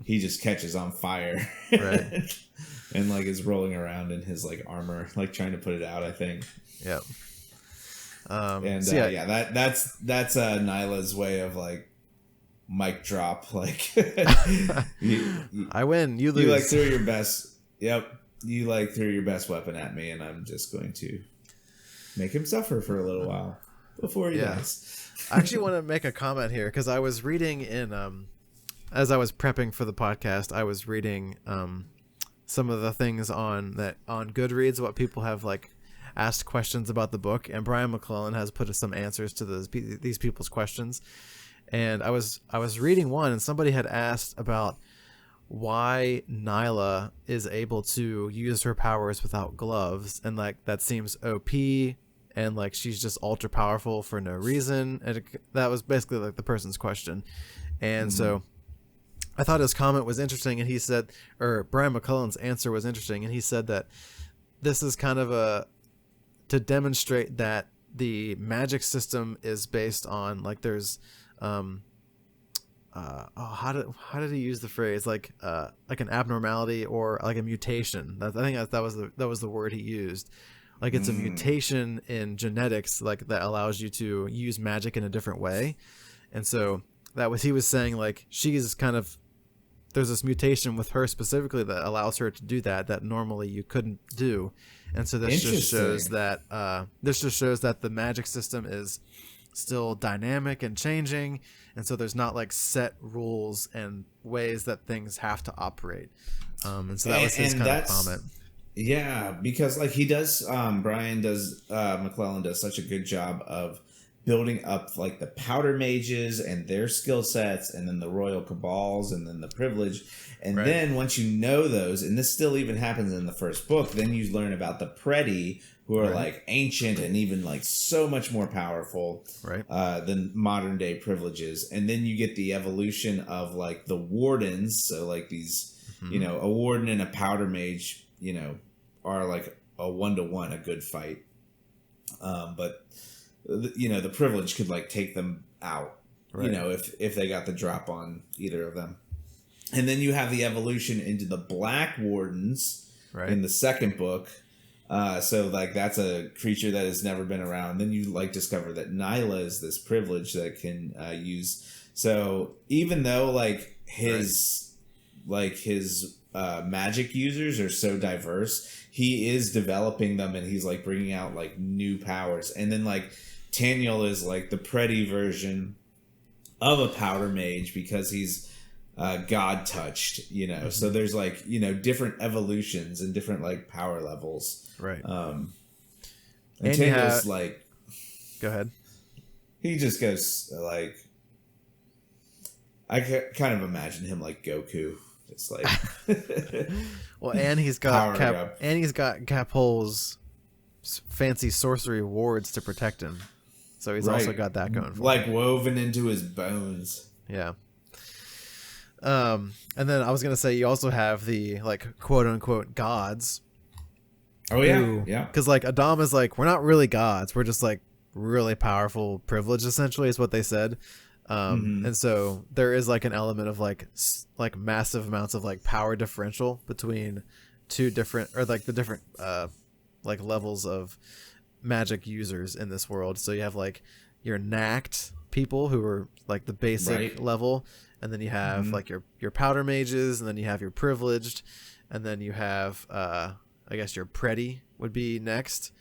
S2: he just catches on fire, and like is rolling around in his like armor, like trying to put it out, I think.
S1: Yep.
S2: That's Nila's way of like mic drop, like
S1: I win, you lose.
S2: You like threw your best. Yep, you like threw your best weapon at me, and I'm just going to make him suffer for a little while before he dies.
S1: I actually want to make a comment here because I was reading as I was prepping for the podcast, I was reading some of the things on Goodreads, what people have like asked questions about the book, and Brian McClellan has put some answers to these people's questions. And I was reading one, and somebody had asked about why Nila is able to use her powers without gloves, and like that seems OP, and like she's just ultra powerful for no reason. And that was basically like the person's question. And so I thought his comment was interesting, and he said, or Brian McClellan's answer was interesting, and he said that this is kind of to demonstrate that the magic system is based on like there's how did he use the phrase, like an abnormality or like a mutation. I think that was the word he used, Like it's a mutation in genetics, like that allows you to use magic in a different way. And so he was saying like she's kind of, there's this mutation with her specifically that allows her to do that normally you couldn't do. And so this just shows that the magic system is still dynamic and changing, and so there's not like set rules and ways that things have to operate. And so that was his kind of comment.
S2: Yeah, because like he does, Brian McClellan does such a good job of building up like the powder mages and their skill sets, and then the royal cabals, and then the privilege. And then once you know those, and this still even happens in the first book, then you learn about the Preti, who are like ancient and even like so much more powerful than modern day privileges. And then you get the evolution of like the wardens. So like these, you know, a warden and a powder mage, you know, are like a 1-to-1, a good fight. But you know, the privilege could like take them out, you know, if they got the drop on either of them. And then you have the evolution into the black wardens in the second book. So like that's a creature that has never been around. Then you like discover that Nila is this privilege that can use. So even though like his magic users are so diverse, he is developing them, and he's like bringing out like new powers. And then like Taniel is like the Preti version of a powder mage because he's God touched, you know. So there's like, you know, different evolutions and different like power levels. And Taniel's like,
S1: go ahead.
S2: He just goes like, I kind of imagine him like Goku. It's like,
S1: well, and he's got Capol's fancy sorcery wards to protect him, so he's also got that going for him.
S2: Like woven into his bones.
S1: Yeah. And then I was gonna say you also have the like quote unquote gods.
S2: Oh yeah.
S1: Because like Adam is like, we're not really gods, we're just like really powerful privilege, essentially, is what they said. And so there is like an element of like massive amounts of like power differential between two different, or like the different like levels of magic users in this world. So you have like your knacked people who are like the basic level, and then you have like your powder mages, and then you have your privileged, and then you have I guess your Preti would be next,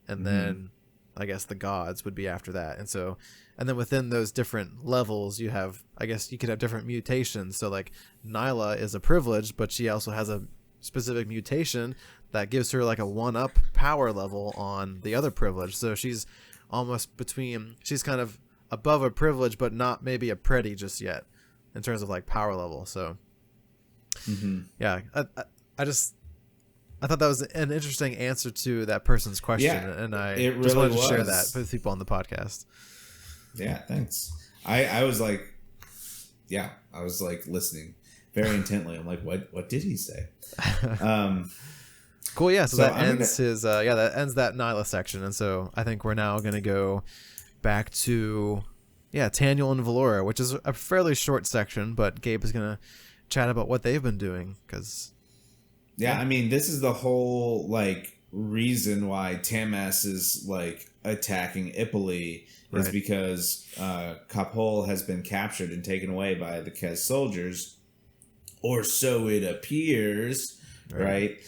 S1: and then I guess the gods would be after that. And so, and then within those different levels, you have, I guess you could have different mutations. So like Nila is a privilege, but she also has a specific mutation that gives her like a 1-up power level on the other privilege. So she's almost between, she's kind of above a privilege, but not maybe a Preti just yet in terms of like power level. So yeah, I thought that was an interesting answer to that person's question, and I really just wanted to share that with people on the podcast.
S2: Yeah, thanks. I was like listening very intently. I'm like, what did he say?
S1: Cool. Yeah. So that ends that ends that Nila section, and so I think we're now going to go back to Taniel and Vlora, which is a fairly short section, but Gabe is going to chat about what they've been doing because.
S2: Yeah, I mean, this is the whole like reason why Tamas is like attacking Epilogue is because Capol has been captured and taken away by the Kez soldiers, or so it appears, right?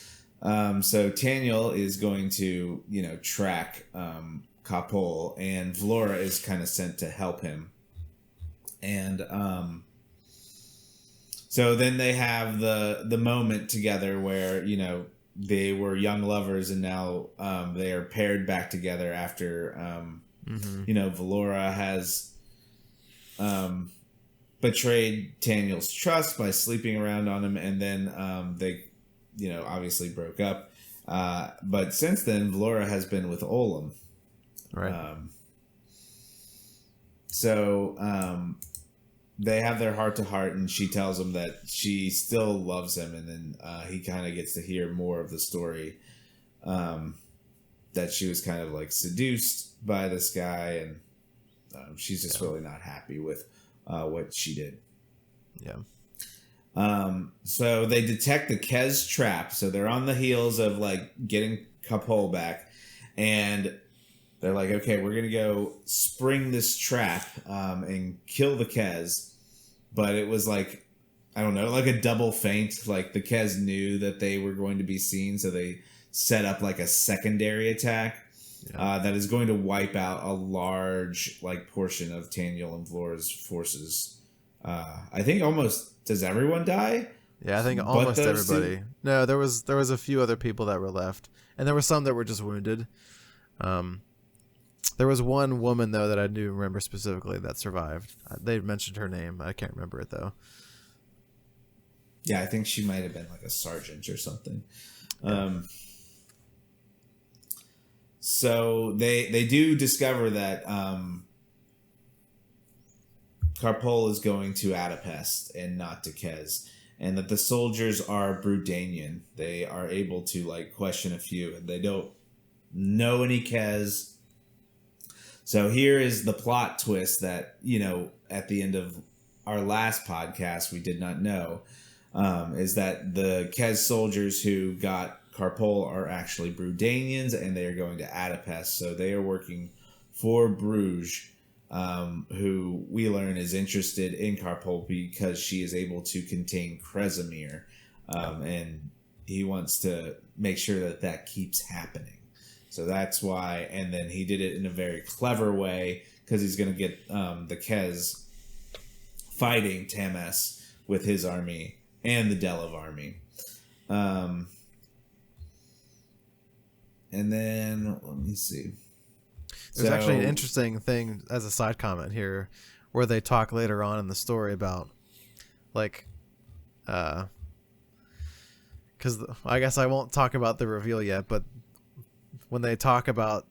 S2: So Taniel is going to, you know, track Capol, and Vlora is kind of sent to help him, and so then they have the moment together where, you know, they were young lovers, and now they are paired back together after, you know, Vlora has betrayed Taniel's trust by sleeping around on him, and then they, you know, obviously broke up. But since then, Vlora has been with Olem. They have their heart-to-heart, and she tells him that she still loves him, and then he kind of gets to hear more of the story, that she was kind of like seduced by this guy, and she's just really not happy with what she did. So they detect the Kez trap, so they're on the heels of like getting Capol back, and they're like, okay, we're gonna go spring this trap and kill the Kez. But it was like, I don't know, like a double feint. Like the Kez knew that they were going to be seen, so they set up like a secondary attack that is going to wipe out a large like portion of Taniel and Vlora's forces. I think almost, does everyone die?
S1: Yeah, I think almost everybody. Two? No, there was a few other people that were left, and there were some that were just wounded. There was one woman though that I do remember specifically that survived. They mentioned her name. I can't remember it though.
S2: Yeah, I think she might have been like a sergeant or something. So they do discover that Karpol is going to Adopest and not to Kez, and that the soldiers are Brudanian. They are able to like question a few, and they don't know any Kez. So here is the plot twist that, you know, at the end of our last podcast we did not know, is that the Kez soldiers who got Karpol are actually Brudanians, and they are going to Adopest. So they are working for Bruges, who we learn is interested in Karpol because she is able to contain Kresimir, and he wants to make sure that that keeps happening. So that's why, and then he did it in a very clever way because he's going to get the Kez fighting Tamas with his army and the Delav army. And then, let me see.
S1: There's actually an interesting thing as a side comment here where they talk later on in the story about, like, because I guess I won't talk about the reveal yet, but when they talk about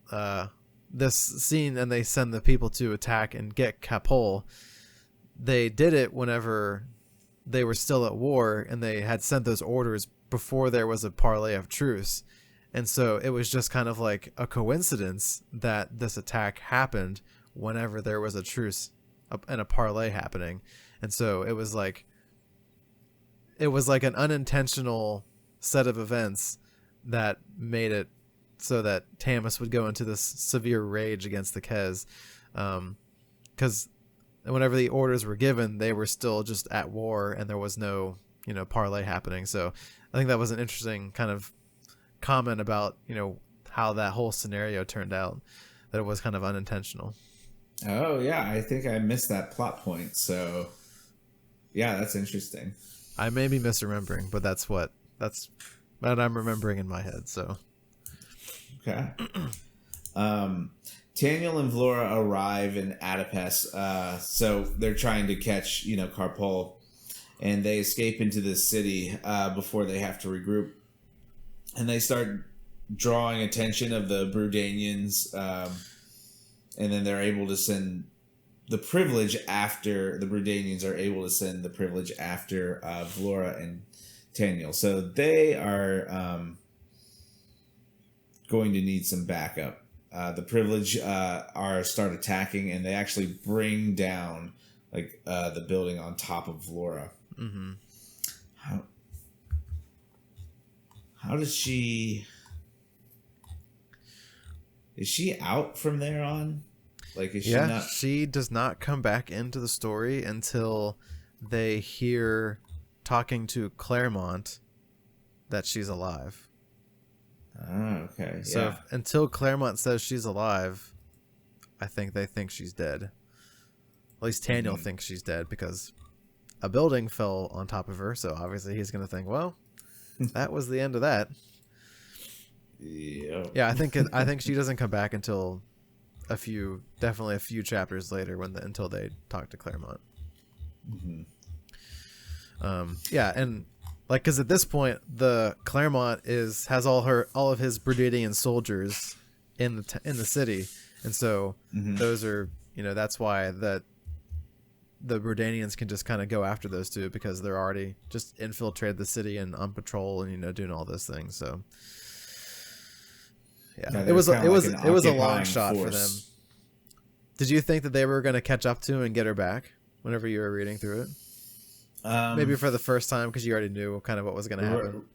S1: this scene and they send the people to attack and get Karpol, they did it whenever they were still at war, and they had sent those orders before there was a parley of truce. And so it was just kind of like a coincidence that this attack happened whenever there was a truce and a parley happening. And so it was like an unintentional set of events that made it so that Tamas would go into this severe rage against the Kez. Because whenever the orders were given, they were still just at war and there was no, you know, parley happening. So I think that was an interesting kind of comment about, you know, how that whole scenario turned out, that it was kind of unintentional.
S2: Oh yeah, I think I missed that plot point. So yeah, that's interesting.
S1: I may be misremembering, but that's what I'm remembering in my head. So
S2: okay. Taniel and Vlora arrive in Adopest. So they're trying to catch, you know, Karpol, and they escape into the city before they have to regroup. And they start drawing attention of the Brudanians, and then they're able to send the privilege after the Brudanians are able to send the privilege after Vlora and Taniel. So they are going to need some backup. The privilege start attacking, and they actually bring down like the building on top of Vlora.
S1: Mm-hmm.
S2: How does she? Is she out from there on? Like, is she not?
S1: She does not come back into the story until they hear talking to Claremont that she's alive.
S2: Oh, okay.
S1: So until Claremont says she's alive, I think they think she's dead. At least Taniel thinks she's dead because a building fell on top of her. So obviously he's going to think, well, that was the end of that. Yeah, I think she doesn't come back until definitely a few chapters later until they talk to Claremont.
S2: Mm-hmm.
S1: Yeah, and like, because at this point the Claremont has all of his Brudanian soldiers in the city, and so those are, you know, that's why the Brudanians can just kind of go after those two, because they're already just infiltrated the city and on patrol and, you know, doing all those things. So yeah, it was a long shot for them. Did you think that they were going to catch up to and get her back whenever you were reading through it? Maybe for the first time, because you already knew kind of what was going to happen.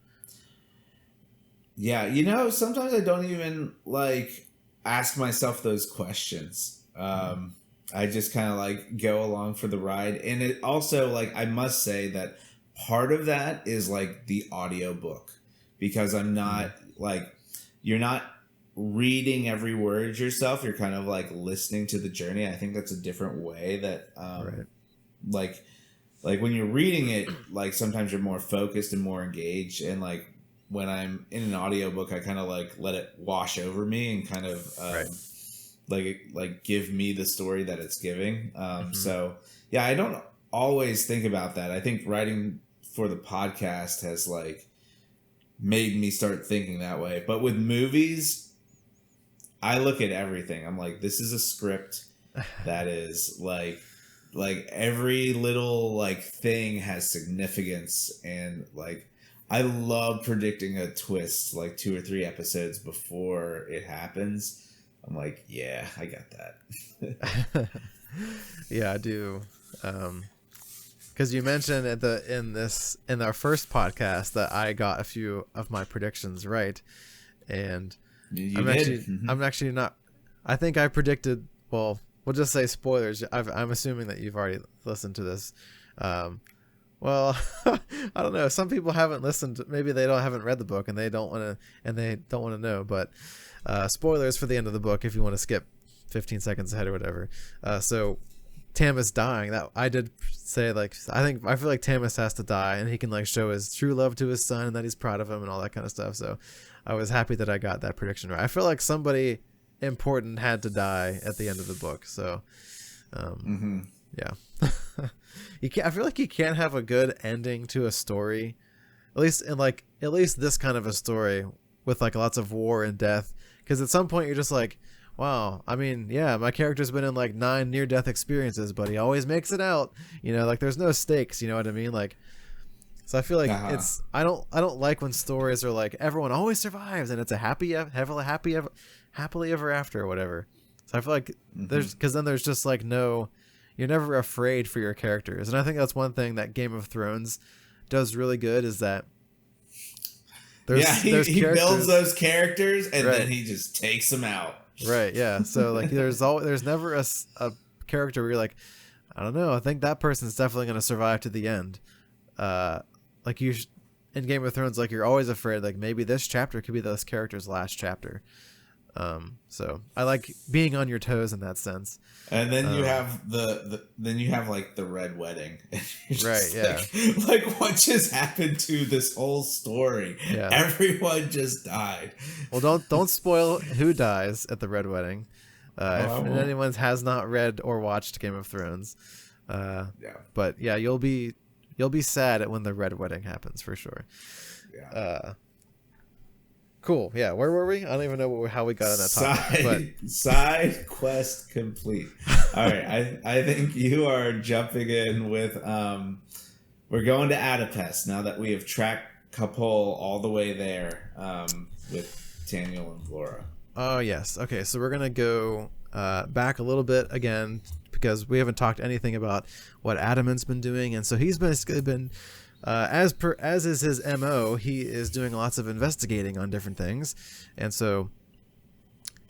S2: Yeah, sometimes I don't even like ask myself those questions. I just kind of like go along for the ride. And it also, like, I must say that part of that is like the audiobook, because I'm not like, you're not reading every word yourself. You're kind of like listening to the journey. I think that's a different way that, right. like when you're reading it, like sometimes you're more focused and more engaged. And like when I'm in an audiobook, I kind of like let it wash over me and kind of, right. like give me the story that it's giving. So yeah, I don't always think about that. I think writing for the podcast has like made me start thinking that way. But with movies, I look at everything. I'm like, this is a script that is like every little like thing has significance. And like, I love predicting a twist like 2 or 3 episodes before it happens. I'm like, yeah, I got that.
S1: Yeah, I do. Because you mentioned in our first podcast that I got a few of my predictions right, and I'm actually not. I think I predicted. Well, we'll just say spoilers. I'm assuming that you've already listened to this. Well, I don't know. Some people haven't listened. Maybe they haven't read the book and they don't want to know. But spoilers for the end of the book if you want to skip 15 seconds ahead or whatever. So Tamas dying. That I did say, like, I feel like Tamas has to die and he can like show his true love to his son and that he's proud of him and all that kind of stuff. So I was happy that I got that prediction right. I feel like somebody important had to die at the end of the book. So yeah. I feel like you can't have a good ending to a story, at least this kind of a story with like lots of war and death, because at some point you're just like, wow, I mean, yeah, my character's been in like 9 near-death experiences, but he always makes it out, like there's no stakes, you know what I mean? Like, so I feel like I don't like when stories are like everyone always survives and it's a happily ever after or whatever. So I feel like because then there's just like you're never afraid for your characters. And I think that's one thing that Game of Thrones does really good, is that
S2: he builds those characters and then he just takes them out.
S1: Right, yeah. So like there's never a character where you're like, I don't know, I think that person's definitely going to survive to the end. Like in Game of Thrones, like you're always afraid like maybe this chapter could be this character's last chapter. So I like being on your toes in that sense.
S2: And then you have then you have like the Red Wedding.
S1: Right, yeah.
S2: Like what just happened to this whole story? Yeah. Everyone just died.
S1: Well, don't spoil who dies at the Red Wedding. If anyone has not read or watched Game of Thrones. Yeah. But yeah, you'll be sad at when the Red Wedding happens for sure. Yeah. Cool. Yeah. Where were we? I don't even know how we got on that topic.
S2: Side quest complete. All right. I think you are jumping in with we're going to Adopest now that we have tracked Kapol all the way there with Taniel and Vlora.
S1: Oh yes. Okay. So we're gonna go back a little bit again because we haven't talked anything about what Adamat's been doing, and so he's basically been. As is his MO, he is doing lots of investigating on different things, and so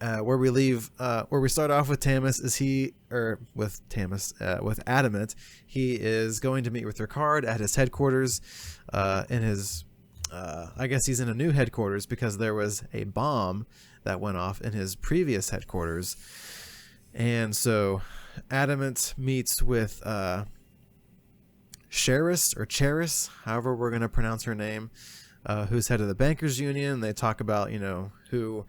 S1: where we start off with Tamas with Adamat, he is going to meet with Ricard at his headquarters. I guess he's in a new headquarters because there was a bomb that went off in his previous headquarters, and so Adamat meets with. Cheris, however we're going to pronounce her name, who's head of the Bankers Union. They talk about, who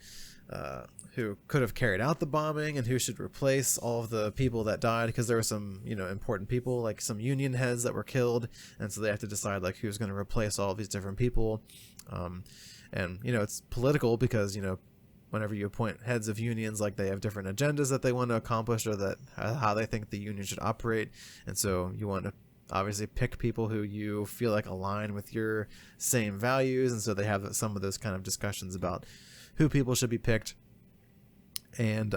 S1: could have carried out the bombing and who should replace all of the people that died, because there were some, important people, like some union heads that were killed, and so they have to decide like who's going to replace all of these different people. And it's political because, whenever you appoint heads of unions, like they have different agendas that they want to accomplish or that how they think the union should operate, and so you want to obviously pick people who you feel like align with your same values, and so they have some of those kind of discussions about who people should be picked. And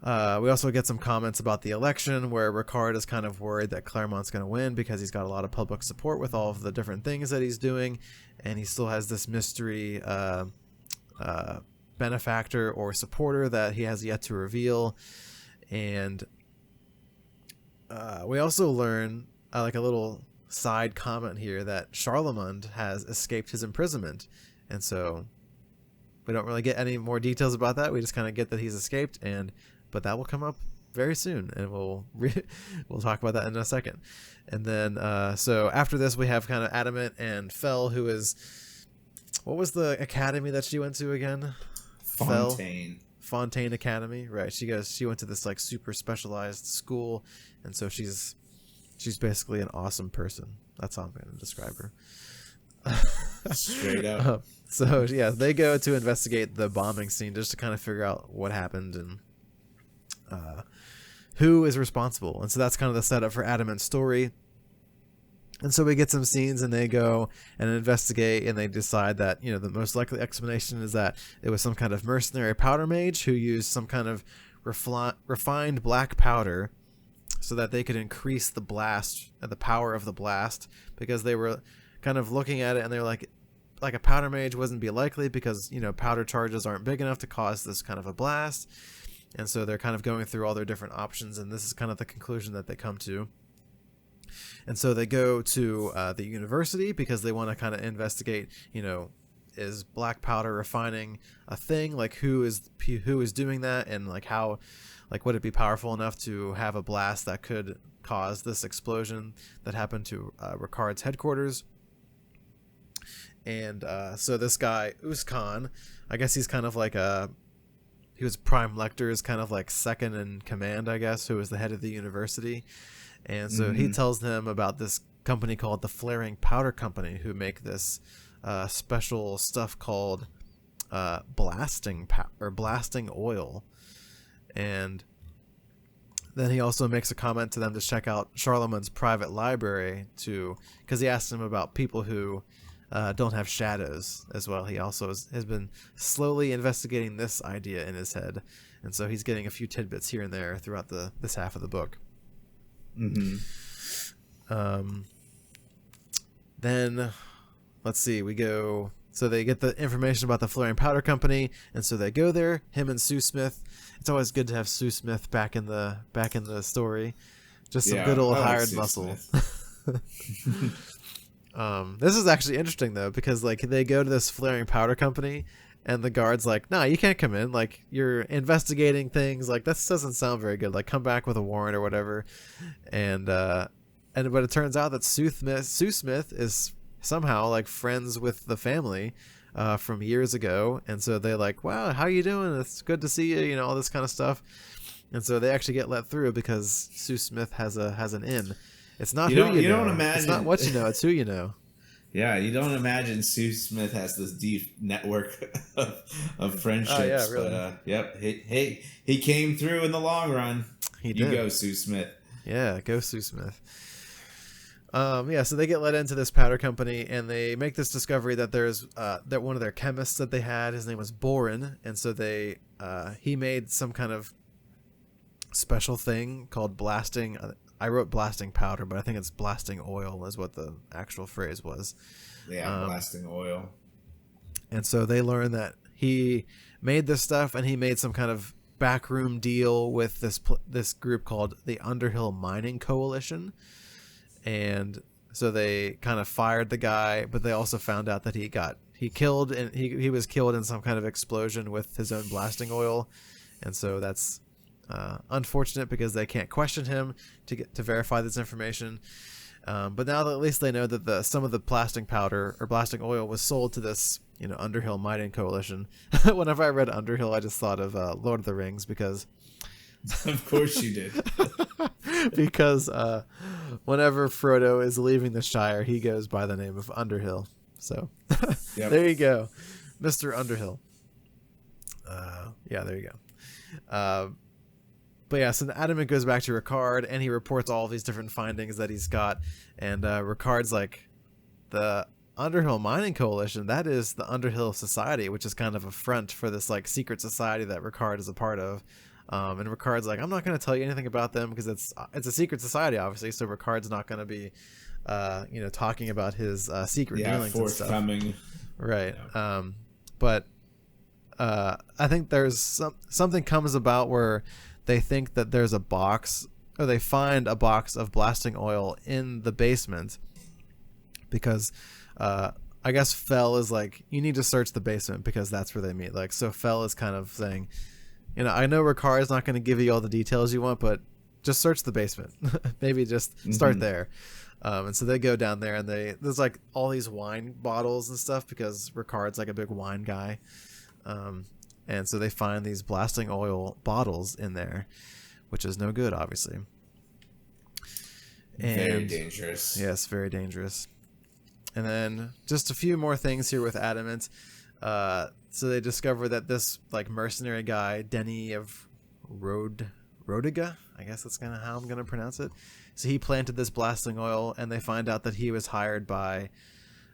S1: We also get some comments about the election where Ricard is kind of worried that Claremont's going to win because he's got a lot of public support with all of the different things that he's doing, and he still has this mystery benefactor or supporter that he has yet to reveal. And we also learn like a little side comment here that Charlemont has escaped his imprisonment, and so we don't really get any more details about that. We just kind of get that he's escaped, but that will come up very soon, and we'll talk about that in a second. And then so after this, we have kind of Adamat and Fel, who is, what was the academy that she went to again? Fontaine Academy, right? She went to this like super specialized school, and so she's basically an awesome person. That's how I'm going to describe her.
S2: Straight up.
S1: So yeah, they go to investigate the bombing scene just to kind of figure out what happened and who is responsible. And so that's kind of the setup for Adamat's story. And so we get some scenes, and they go and investigate, and they decide that, the most likely explanation is that it was some kind of mercenary powder mage who used some kind of refined black powder so that they could increase the power of the blast, because they were kind of looking at it and they were like a powder mage wouldn't be likely because, powder charges aren't big enough to cause this kind of a blast. And so they're kind of going through all their different options, and this is kind of the conclusion that they come to. And so they go to the university because they want to kind of investigate, is black powder refining a thing? Like who is doing that, and like how, like would it be powerful enough to have a blast that could cause this explosion that happened to Ricard's headquarters? And so this guy Uskan, I guess he's kind of like he was Prime Lecter's kind of like second in command, I guess, who was the head of the university. And so he tells them about this company called the Flaring Powder Company, who make this special stuff called blasting oil. And then he also makes a comment to them to check out Charlemont's private library because he asked him about people who don't have shadows as well. He also has been slowly investigating this idea in his head, and so he's getting a few tidbits here and there throughout this half of the book. Then let's see, so they get the information about the Flaring Powder Company, and so they go there, him and Sue Smith. It's always good to have Sue Smith back in the story. Just some good old hired muscle. This is actually interesting though, because like they go to this Flaring Powder Company, and the guard's like, "No, you can't come in. Like you're investigating things. Like this doesn't sound very good. Like come back with a warrant or whatever." But it turns out that Sue Smith is somehow like friends with the family from years ago, and so they're like, "Wow, how you doing? It's good to see you." All this kind of stuff. And so they actually get let through because Sue Smith has an in. It's not you don't imagine. It's not what you know. It's who you know.
S2: Yeah, you don't imagine Sue Smith has this deep network of friendships. Oh, yeah, really. But, yep. He came through in the long run. You go, Sue Smith.
S1: Yeah, go Sue Smith. So they get let into this powder company, and they make this discovery that there's that one of their chemists that they had, his name was Borin, and so he made some kind of special thing called blasting. I wrote blasting powder, but I think it's blasting oil is what the actual phrase was.
S2: Yeah, blasting oil.
S1: And so they learn that he made this stuff, and he made some kind of backroom deal with this group called the Underhill Mining Coalition. And so they kind of fired the guy, but they also found out that he was killed in some kind of explosion with his own blasting oil. And so that's unfortunate because they can't question him to verify this information. But now that at least they know that some of the blasting powder or blasting oil was sold to this, Underhill Mining Coalition. Whenever I read Underhill, I just thought of Lord of the Rings because.
S2: Of course you did.
S1: Because whenever Frodo is leaving the Shire, he goes by the name of Underhill. So There you go, Mr. Underhill. There you go. But yeah, so Adamat goes back to Ricard, and he reports all these different findings that he's got. And Ricard's like, the Underhill Mining Coalition, that is the Underhill Society, which is kind of a front for this like secret society that Ricard is a part of. And Ricard's like, I'm not going to tell you anything about them because it's a secret society, obviously. So Ricard's not going to be, talking about his secret dealings and stuff. Forthcoming. Right. Yeah. But I think there's something comes about where they think that there's a box, or they find a box of blasting oil in the basement because I guess Fel is like, you need to search the basement because that's where they meet. Like, so Fel is kind of saying, I know Ricard is not going to give you all the details you want, but just search the basement. Maybe just start there. And so they go down there, and there's like all these wine bottles and stuff because Ricard's like a big wine guy. And so they find these blasting oil bottles in there, which is no good, obviously. And,
S2: very dangerous.
S1: Yes, very dangerous. And then just a few more things here with Adamat. So they discover that this like mercenary guy, Denny of Rodiga, I guess that's kind of how I'm going to pronounce it. So he planted this blasting oil, and they find out that he was hired by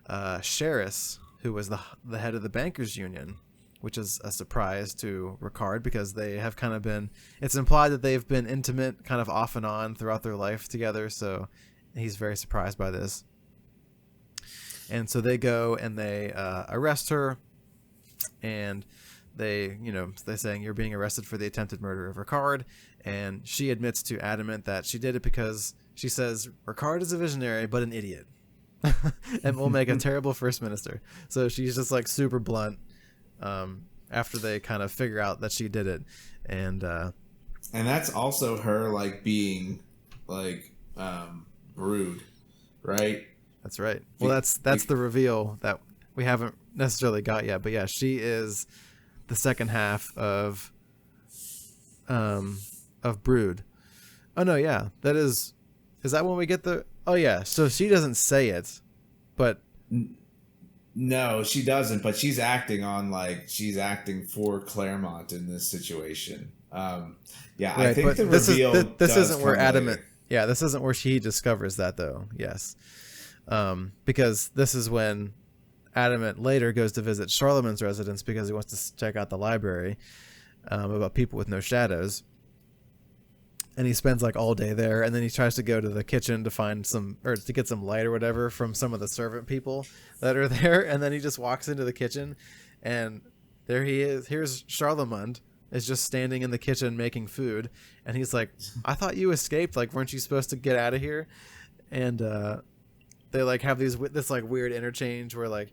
S1: Sheris, who was the head of the bankers union, which is a surprise to Ricard because they have kind of been, it's implied that they've been intimate kind of off and on throughout their life together. So he's very surprised by this. And so they go and they arrest her, and they're saying, you're being arrested for the attempted murder of Ricard. And she admits to Adamat that she did it because she says Ricard is a visionary, but an idiot and will make a terrible first minister. So she's just like super blunt after they kind of figure out that she did it. And
S2: that's also her like being like rude, right?
S1: That's right. Well, that's the reveal that we haven't necessarily got yet, but yeah, she is the second half of Brood. Oh no, yeah, is that when we get the? Oh yeah, so she doesn't say it, but
S2: no, she doesn't. But she's acting for Claremont in this situation. Yeah, right, I think the reveal.
S1: This isn't where Adamat. Yeah, this isn't where she discovers that though. Yes, because this is when Adamat later goes to visit Charlemagne's residence because he wants to check out the library about people with no shadows. And he spends like all day there, and then he tries to go to the kitchen to find to get some light or whatever from some of the servant people that are there. And then he just walks into the kitchen, and there he is. Here's Charlemagne is just standing in the kitchen making food. And he's like, I thought you escaped. Like, weren't you supposed to get out of here? And they like have this like weird interchange where like,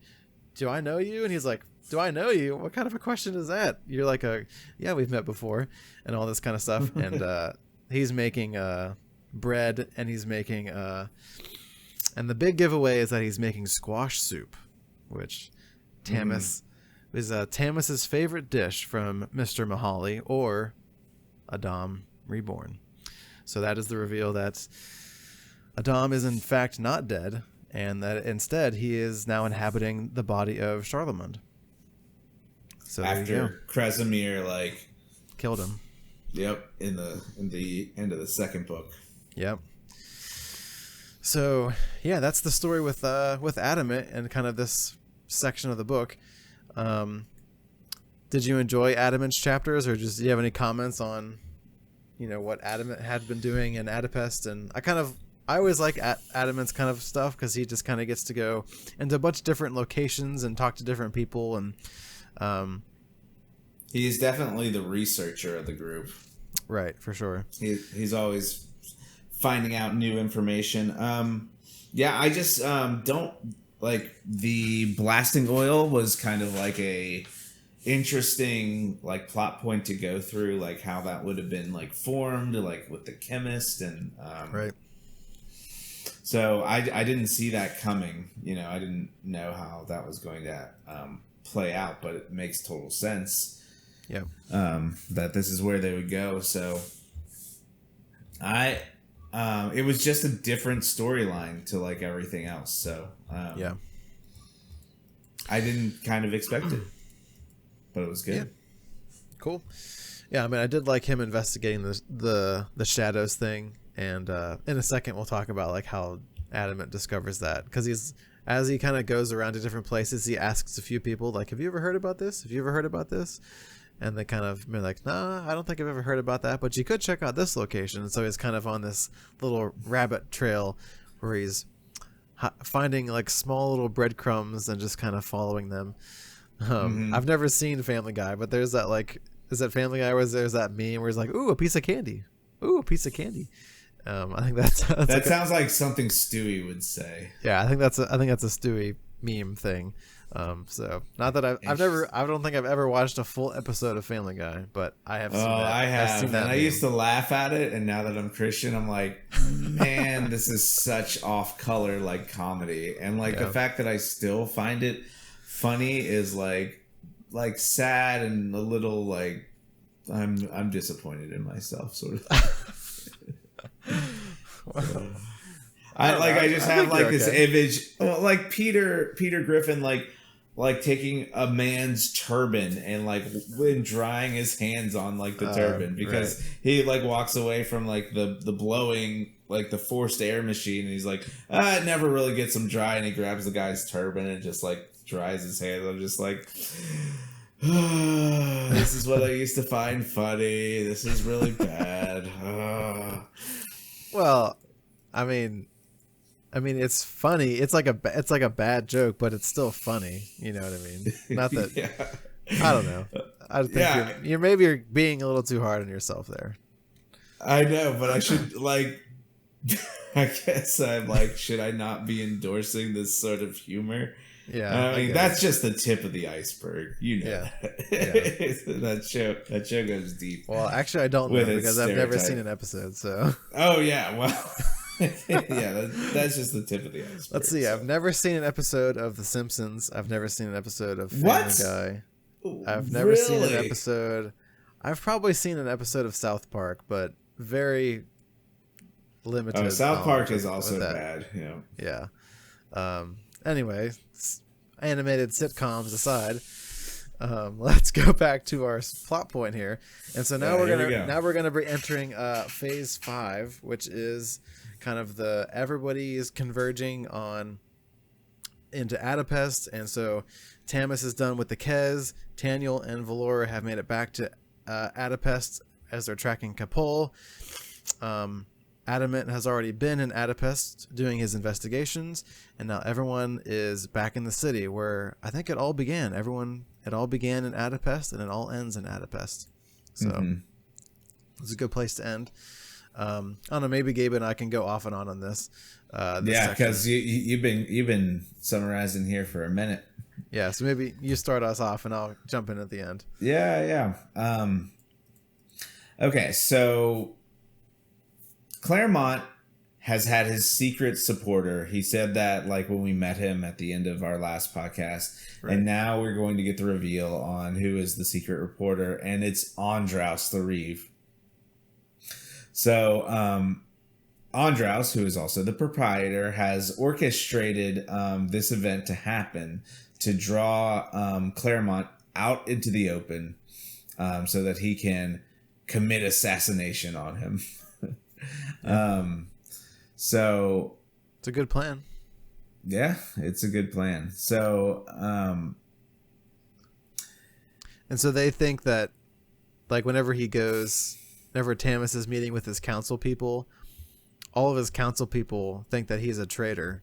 S1: do I know you? And he's like, do I know you? What kind of a question is that? You're like yeah, we've met before, and all this kind of stuff. And he's making bread, and he's making and the big giveaway is that he's making squash soup, which Tamas is Tamas's favorite dish from Mr. Mahali or Adam Reborn. So that is the reveal that Adam is in fact not dead, and that instead he is now inhabiting the body of Charlemagne. So
S2: after Kresimir like
S1: killed him.
S2: Yep, in the end of the second book.
S1: Yep. So yeah, that's the story with Adamat and kind of this section of the book. Did you enjoy Adamat's chapters, or do you have any comments on, what Adamat had been doing in Adopest? And I always like Adamat's kind of stuff because he just kind of gets to go into a bunch of different locations and talk to different people, and
S2: he's definitely the researcher of the group.
S1: Right, for sure.
S2: He's always finding out new information. Yeah, I just don't like the blasting oil was kind of like a interesting like plot point to go through, like how that would have been like formed, like with the chemist and
S1: right.
S2: So I didn't see that coming. I didn't know how that was going to play out, but it makes total sense.
S1: Yeah.
S2: That this is where they would go. So it was just a different storyline to like everything else. So
S1: yeah,
S2: I didn't kind of expect it, but it was good.
S1: Yeah. Cool. Yeah, I mean, I did like him investigating the shadows thing, and in a second we'll talk about like how Adamat discovers that, because as he kind of goes around to different places, he asks a few people like, have you ever heard about this? Have you ever heard about this? And they kind of be like, nah, I don't think I've ever heard about that, but you could check out this location. And so he's kind of on this little rabbit trail where he's finding like small little breadcrumbs and just kind of following them. I've never seen Family Guy, but there's that like, is that Family Guy where there's that meme where he's like, ooh, a piece of candy. Ooh, a piece of candy. I think that's
S2: that sounds like something Stewie would say.
S1: Yeah, I think that's a Stewie meme thing. So not that I don't think I've ever watched a full episode of Family Guy, but I have seen that.
S2: I have.
S1: I've seen that
S2: and I used to laugh at it, and now that I'm Christian, I'm like, man, this is such off color like comedy. And like the fact that I still find it funny is like sad and a little like I'm disappointed in myself, sort of. I just have like this image, like Peter Griffin, like taking a man's turban and like when drying his hands on like the turban because he like walks away from like the blowing, like the forced air machine, and he's like, it never really gets him dry, and he grabs the guy's turban and just like dries his hands. I'm just like, this is what I used to find funny. This is really bad.
S1: Well, I mean, it's funny. It's like a bad joke, but it's still funny. You know what I mean? Not that I don't know. I think you're being a little too hard on yourself there.
S2: I know, but I should like. I guess I'm like, should I not be endorsing this sort of humor?
S1: Yeah,
S2: I mean that's just the tip of the iceberg. You know, that show goes deep.
S1: Well, actually, I don't know because I've never seen an episode. So.
S2: Oh yeah, well. That's just the tip of the iceberg.
S1: Let's see. I've never seen an episode of The Simpsons. I've never seen an episode of Family Guy. I've never seen an episode. I've probably seen an episode of South Park, but very limited.
S2: South Park is also bad.
S1: Yeah. Anyway, animated sitcoms aside, let's go back to our plot point here. And so now we're gonna be entering phase 5, which is kind of everybody is converging into Adopest, and so Tamas is done with the Kez. Taniel and Vlora have made it back to Adopest as they're tracking Capol. Adamat has already been in Adopest doing his investigations, and now everyone is back in the city where I think it all began. It all began in Adopest, and it all ends in Adopest. So it's a good place to end. I don't know. Maybe Gabe and I can go off and on this.
S2: Because you've been summarizing here for a minute.
S1: Yeah, so maybe you start us off, and I'll jump in at the end.
S2: Yeah. Okay, so Claremont has had his secret supporter. He said that like when we met him at the end of our last podcast, and now we're going to get the reveal on who is the secret reporter, and it's Andraus the Reeve. So, Andraus, who is also the proprietor, has orchestrated this event to happen to draw Claremont out into the open so that he can commit assassination on him. So
S1: it's a good plan.
S2: Yeah, it's a good plan. So,
S1: and so they think that, like, whenever Tamas is meeting with his council people, all of his council people think that he's a traitor,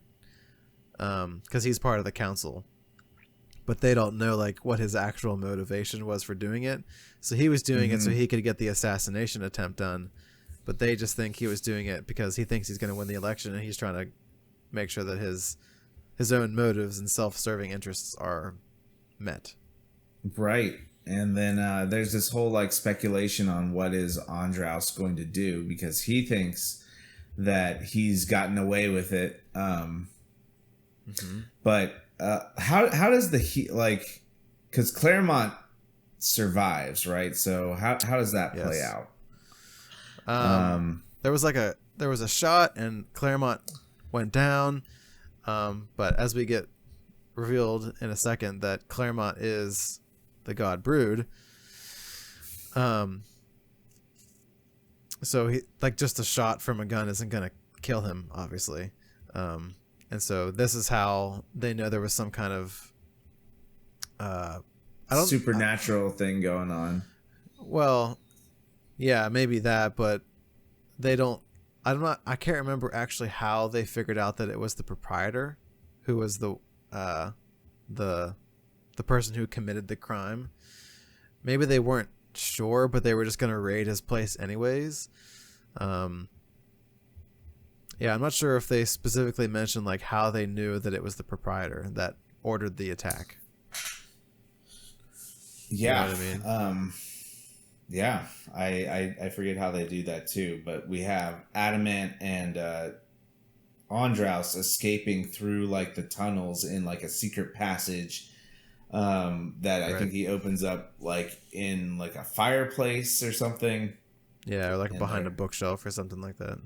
S1: because he's part of the council, but they don't know like what his actual motivation was for doing it. So he was doing it so he could get the assassination attempt done, but they just think he was doing it because he thinks he's going to win the election, and he's trying to make sure that his own motives and self-serving interests are met.
S2: Right. And then there's this whole like speculation on what is Andraus going to do, because he thinks that he's gotten away with it. But how does because Claremont survives, right? So how does that play out?
S1: There was a shot and Claremont went down. But as we get revealed in a second that Claremont is the God Brood. So he just a shot from a gun isn't going to kill him, obviously. And so this is how they know there was some kind of
S2: supernatural thing going on.
S1: Well, yeah, maybe that, but they don't. I can't remember actually how they figured out that it was the proprietor who was the person who committed the crime. Maybe they weren't sure, but they were just going to raid his place anyways. Yeah, I'm not sure if they specifically mentioned like how they knew that it was the proprietor that ordered the attack.
S2: Yeah,
S1: you know what I mean?
S2: Yeah, I forget how they do that too, but we have Adamat and Andraus escaping through like the tunnels in like a secret passage that I think he opens up like in like a fireplace or something.
S1: Yeah, or like behind a bookshelf or something like that.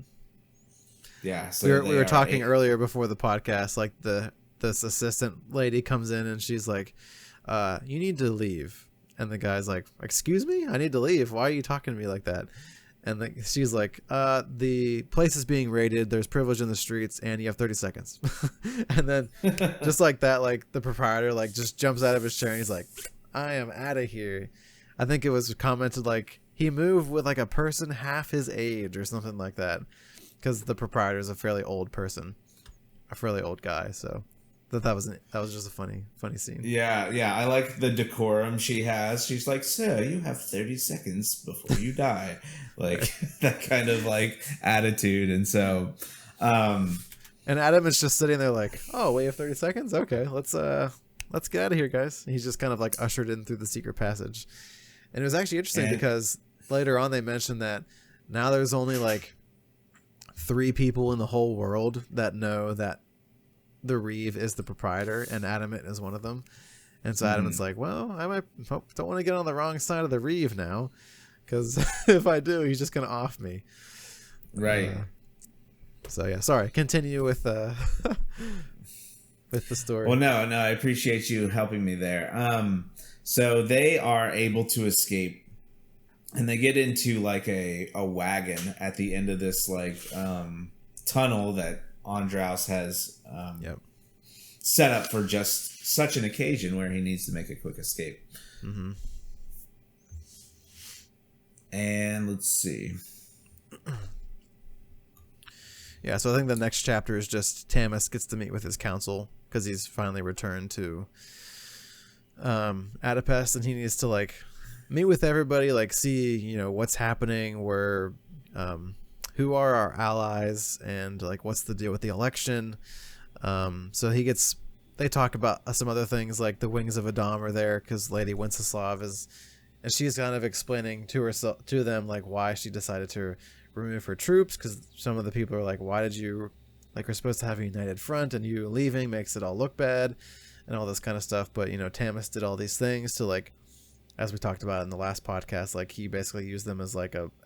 S2: Yeah, so
S1: we were talking earlier before the podcast. Like this assistant lady comes in and she's like, "You need to leave." And the guy's like, "Excuse me, I need to leave. Why are you talking to me like that?" And she's like, "The place is being raided. There's privilege in the streets, and you have 30 seconds." And then, just like that, like the proprietor like just jumps out of his chair and he's like, "I am out of here." I think it was commented like he moved with like a person half his age or something like that. Because the proprietor is a fairly old person, a fairly old guy, so that was just a funny scene.
S2: Yeah, I like the decorum she has. She's like, "Sir, you have 30 seconds before you die," like that kind of like attitude. And so,
S1: and Adam is just sitting there like, "Oh, we have 30 seconds. Okay, let's get out of here, guys." He's just kind of like ushered in through the secret passage, and it was actually interesting because later on they mentioned that now there's only like 3 people in the whole world that know that the Reeve is the proprietor, and Adamat is one of them. And so Adamat's like, "Well, I don't want to get on the wrong side of the Reeve now, because if I do, he's just gonna off me."
S2: Right.
S1: So yeah, sorry. Continue with with the story.
S2: Well, no, I appreciate you helping me there. So they are able to escape. And they get into like a wagon at the end of this like tunnel that Andraus has set up for just such an occasion where he needs to make a quick escape.
S1: Mm-hmm.
S2: And let's see.
S1: Yeah, so I think the next chapter is just Tamas gets to meet with his council because he's finally returned to Adopest, and he needs to like meet with everybody, like see, you know, what's happening, where, who are our allies, and like what's the deal with the election. So they talk about some other things, like the Wings of Adam are there because Lady Wenceslav is, and she's kind of explaining to them like why she decided to remove her troops, because some of the people are like, "Why did you, like, we're supposed to have a united front, and you leaving makes it all look bad," and all this kind of stuff. But you know, Tamas did all these things to like, as we talked about in the last podcast, like he basically used them as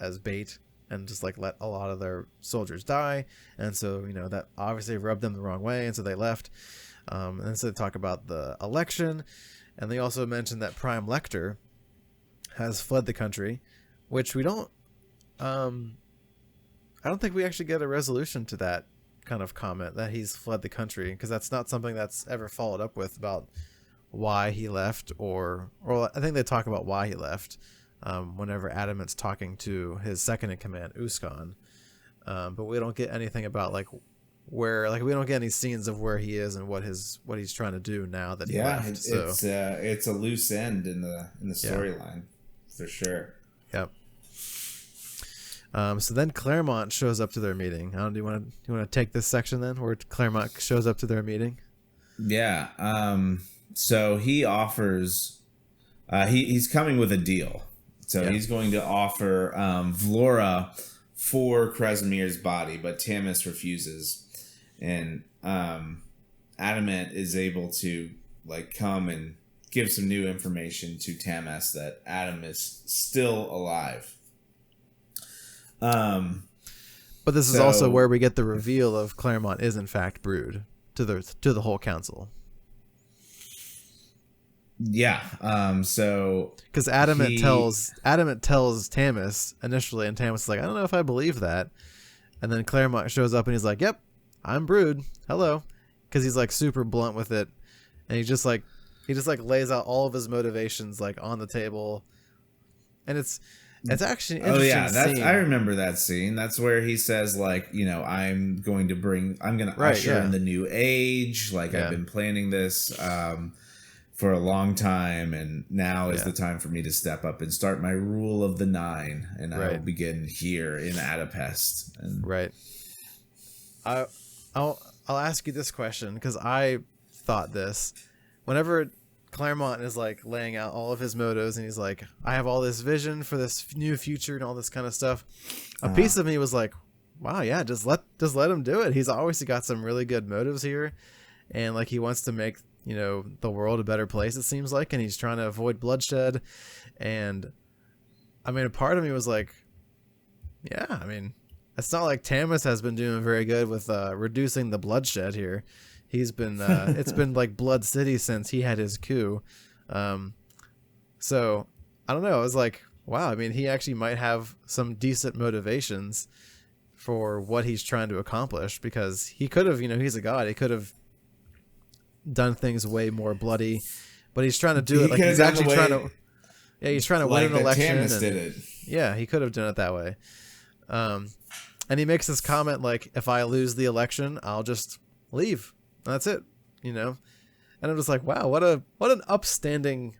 S1: as bait and just like let a lot of their soldiers die. And so, you know, that obviously rubbed them the wrong way. And so they left. And so they talk about the election. And they also mentioned that Prime Lecter has fled the country, which we don't, I don't think we actually get a resolution to that kind of comment that he's fled the country, because that's not something that's ever followed up with about why he left, or I think they talk about why he left whenever Adamat's talking to his second in command, Uskan, but we don't get anything about like where, like we don't get any scenes of where he is and what he's trying to do now that he left.
S2: It's a loose end in the storyline for sure.
S1: Yep. So then Claremont shows up to their meeting. Do you want to take this section then, where Claremont shows up to their meeting?
S2: Yeah. So he offers, he's coming with a deal. So he's going to offer Vlora for Krezimir's body, but Tamas refuses. And Adamat is able to like come and give some new information to Tamas that Adam is still alive. But
S1: this is also where we get the reveal of Claremont is in fact Brood to the whole council.
S2: Yeah. So
S1: because Adamat tells Tamas initially, and Tamas is like, "I don't know if I believe that," and then Claremont shows up and he's like, "Yep, I'm Brood. Hello," because he's like super blunt with it, and he just like He just like lays out all of his motivations like on the table, and it's actually an interesting scene.
S2: I remember that scene. That's where he says like, I'm going to usher in the new age. Like I've been planning this for a long time, and now is the time for me to step up and start my rule of the 9, and I will begin here in Adopest. And
S1: I'll ask you this question, because I thought this whenever Claremont is like laying out all of his motives, and he's like, I have all this vision for this new future and all this kind of stuff. A piece of me was like, wow, yeah, just let him do it. He's obviously got some really good motives here, and like he wants to make the world a better place, it seems like, and he's trying to avoid bloodshed. And I mean, a part of me was like, yeah, I mean, it's not like Tamas has been doing very good with reducing the bloodshed here. He's been it's been like Blood City since he had his coup. So I don't know, I was like, wow, I mean, he actually might have some decent motivations for what he's trying to accomplish, because he could have, he's a god, he could have done things way more bloody, but he's trying to do it like he's actually trying to he's trying to win an election.
S2: Tamas did it.
S1: Yeah, he could have done it that way. And he makes this comment like, if I lose the election, I'll just leave. That's it, And I'm just like, wow, what an upstanding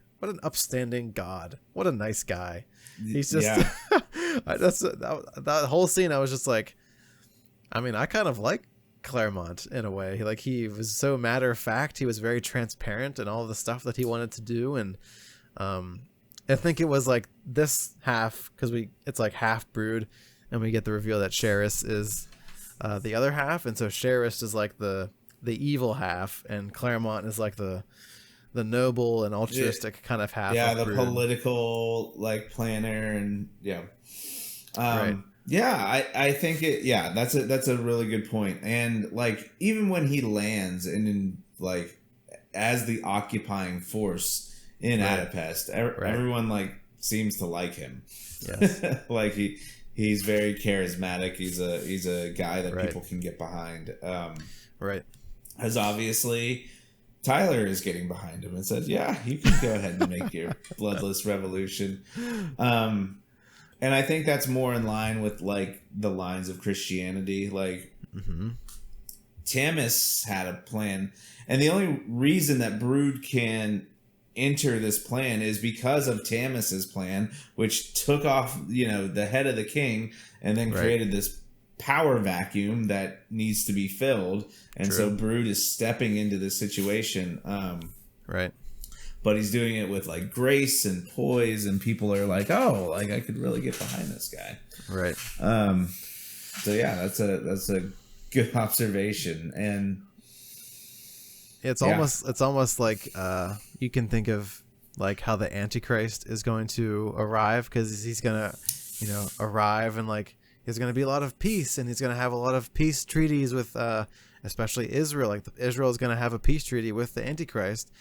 S1: god. What a nice guy. He's just that whole scene. I was just like, I mean, I kind of like Claremont in a way. Like, he was so matter of fact. He was very transparent in all the stuff that he wanted to do. And I think it was like this half, because it's like half Brood, and we get the reveal that Sheris is the other half, and so Sheris is like the evil half, and Claremont is like the noble and altruistic kind of half.
S2: Yeah,
S1: of
S2: the
S1: Brood.
S2: Political like planner, and
S1: Right.
S2: Yeah, I think that's a really good point. And like, even when he lands in like as the occupying force in Adopest, everyone like seems to like him.
S1: Yes.
S2: Like he's very charismatic. He's a guy that people can get behind.
S1: Right.
S2: As obviously Tyler is getting behind him and said, yeah, you can go ahead and make your bloodless revolution. And I think that's more in line with like the lines of Christianity. Like, Tamas had a plan, and the only reason that Brood can enter this plan is because of Tamas's plan, which took off, the head of the king, and then created this power vacuum that needs to be filled. And so Brood is stepping into this situation.
S1: Right.
S2: But he's doing it with like grace and poise, and people are like, "Oh, like I could really get behind this guy."
S1: Right.
S2: So yeah, that's a good observation, and
S1: it's almost like you can think of like how the Antichrist is going to arrive, because he's gonna arrive, and like there's gonna be a lot of peace, and he's gonna have a lot of peace treaties with especially Israel. Like Israel is gonna have a peace treaty with the Antichrist.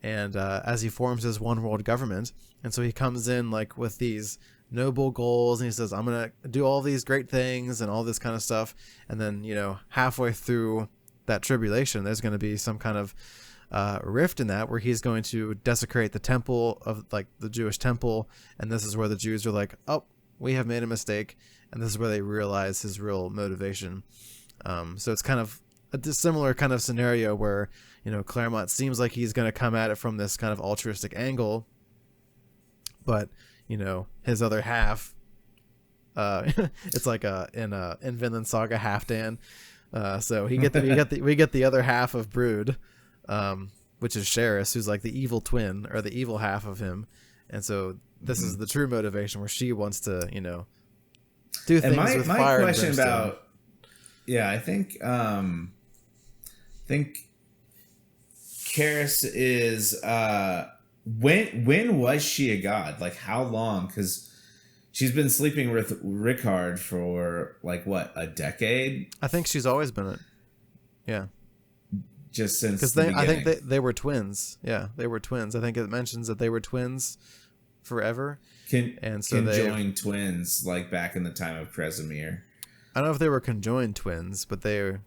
S1: And as he forms his one world government, and so he comes in like with these noble goals, and he says, I'm gonna do all these great things and all this kind of stuff, and then halfway through that tribulation, there's going to be some kind of rift in that, where he's going to desecrate the temple of like the Jewish temple, and this is where the Jews are like, oh, we have made a mistake, and this is where they realize his real motivation. So it's kind of a similar kind of scenario where Claremont seems like he's going to come at it from this kind of altruistic angle, but his other half, it's like in Vinland Saga Halfdan. So we get the other half of Brood, which is Sheris, who's like the evil twin, or the evil half of him, and so this is the true motivation, where she wants to do things with fire. My question about
S2: I think Karis is when was she a god? Like, how long? Because she's been sleeping with Rickard for like what, a decade?
S1: I think she's always been it. Yeah,
S2: just since
S1: because I think they were twins. Yeah, they were twins. I think it mentions that they were twins forever.
S2: Conjoined twins, like back in the time of Kresimir.
S1: I don't know if they were conjoined twins, but they were.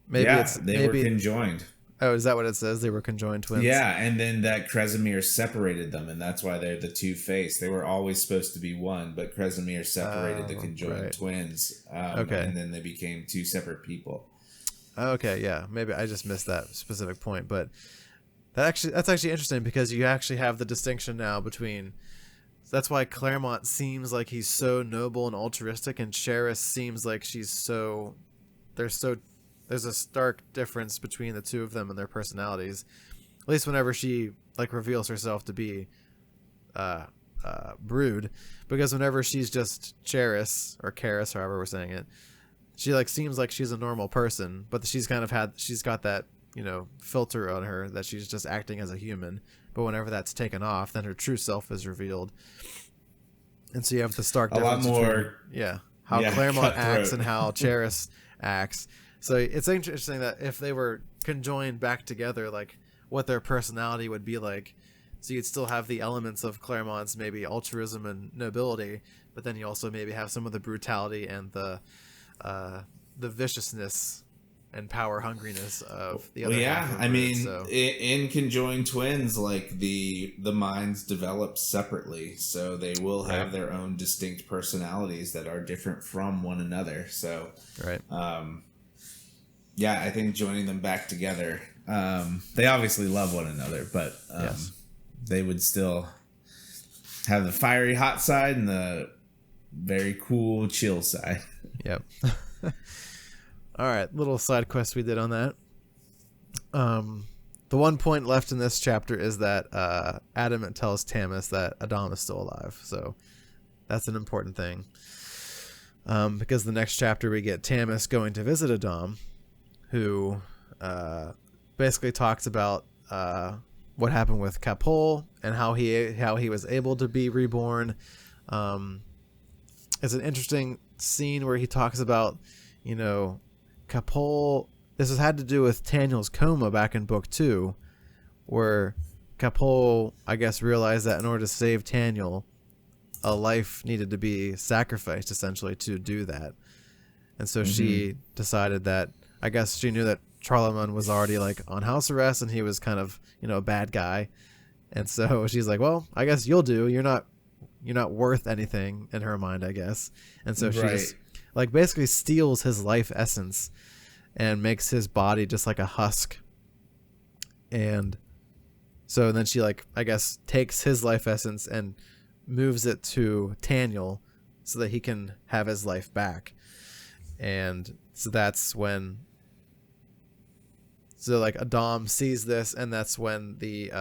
S2: They were conjoined.
S1: Oh, is that what it says? They were conjoined twins?
S2: Yeah, and then that Kresimir separated them, and that's why they're the two-faced. They were always supposed to be one, but Kresimir separated the conjoined twins, and then they became two separate people.
S1: Okay, yeah. Maybe I just missed that specific point, but that's actually interesting because you actually have the distinction now between... That's why Claremont seems like he's so noble and altruistic, and Cheris seems like she's so... There's a stark difference between the two of them and their personalities. At least whenever she like reveals herself to be Brood, because whenever she's just Cheris or Karis, however we're saying it, she like seems like she's a normal person, but she's got that, you know, filter on her that she's just acting as a human. But whenever that's taken off, then her true self is revealed. And so you have the stark difference between how Claremont acts and how Cheris acts. So it's interesting that if they were conjoined back together, like what their personality would be like. So you'd still have the elements of Claremont's maybe altruism and nobility, but then you also maybe have some of the brutality and the viciousness and power hungriness of the other. Well,
S2: yeah, I mean, in conjoined twins, like the minds develop separately, so they will have their own distinct personalities that are different from one another. So yeah, I think joining them back together, they obviously love one another, but they would still have the fiery hot side and the very cool chill side.
S1: Yep. All right, little side quest we did on that. The one point left in this chapter is that Adamat tells Tamas that Adam is still alive, so that's an important thing. Because the next chapter we get Tamas going to visit Adam, who basically talks about what happened with Capol and how he was able to be reborn. It's an interesting scene where he talks about, you know, Capol. This has had to do with Taniel's coma back in book 2, where Capol, I guess, realized that in order to save Taniel, a life needed to be sacrificed essentially to do that. And so she decided that, I guess she knew that Charlemagne was already like on house arrest and he was kind of, you know, a bad guy. And so she's like, well, I guess you'll do. You're not worth anything in her mind, I guess. And so she just like basically steals his life essence and makes his body just like a husk. And so then she like, I guess, takes his life essence and moves it to Taniel so that he can have his life back. And so that's when, so like Adam sees this, and that's when the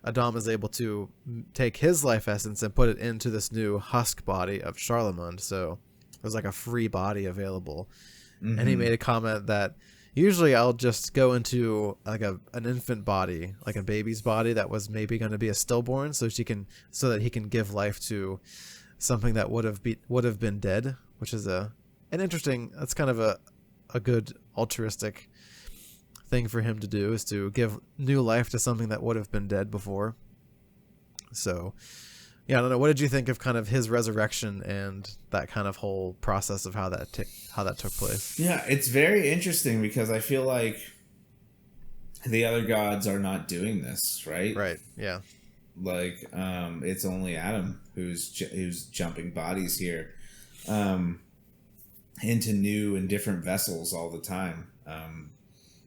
S1: Adam is able to take his life essence and put it into this new husk body of Charlemagne. So there's like a free body available. And he made a comment that usually I'll just go into like an infant body, like a baby's body that was maybe going to be a stillborn, so that he can give life to something that would have been dead, which is an interesting. That's kind of a good altruistic thing for him to do, is to give new life to something that would have been dead before. So yeah, I don't know. What did you think of kind of his resurrection and that kind of whole process of how that took place?
S2: Yeah, it's very interesting because I feel like the other gods are not doing this, right?
S1: Right. Yeah.
S2: Like, it's only Adam who's jumping bodies here, into new and different vessels all the time.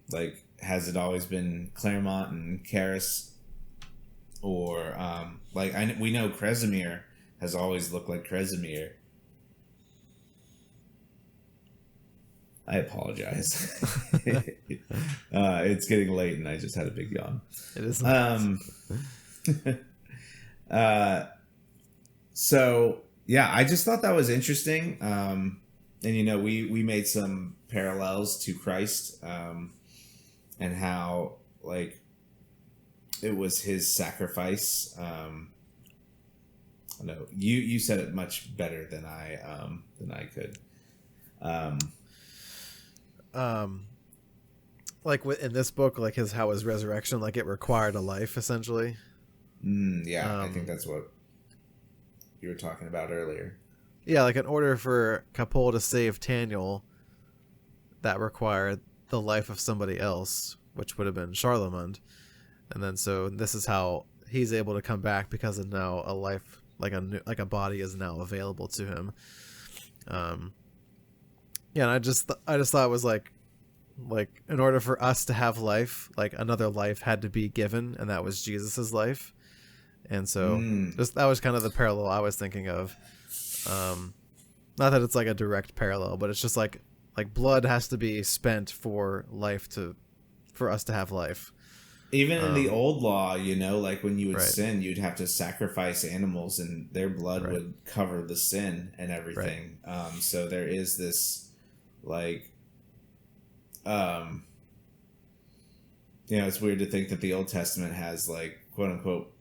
S2: Like, has it always been Claremont and Karis? Or, we know Kresimir has always looked like Kresimir. I apologize. It's getting late and I just had a big yawn.
S1: It is.
S2: So, yeah, I just thought that was interesting. And, you know, we made some parallels to Christ, and how, like, it was his sacrifice. No, you said it much better than I could.
S1: Like in this book, like how his resurrection, like it required a life essentially.
S2: Yeah, I think that's what you were talking about earlier.
S1: Yeah, like in order for Capol to save Taniel, that required the life of somebody else, which would have been Charlemagne. And then so this is how he's able to come back, because of now a life, like a body is now available to him. Yeah, and I just thought it was like in order for us to have life, like another life had to be given, and that was Jesus's life. And so that was kind of the parallel I was thinking of. Not that it's like a direct parallel, but it's just like blood has to be spent for us to have life.
S2: Even in the old law, like when you would sin, you'd have to sacrifice animals, and their blood would cover the sin and everything. So there is this, like, it's weird to think that the Old Testament has, like, quote unquote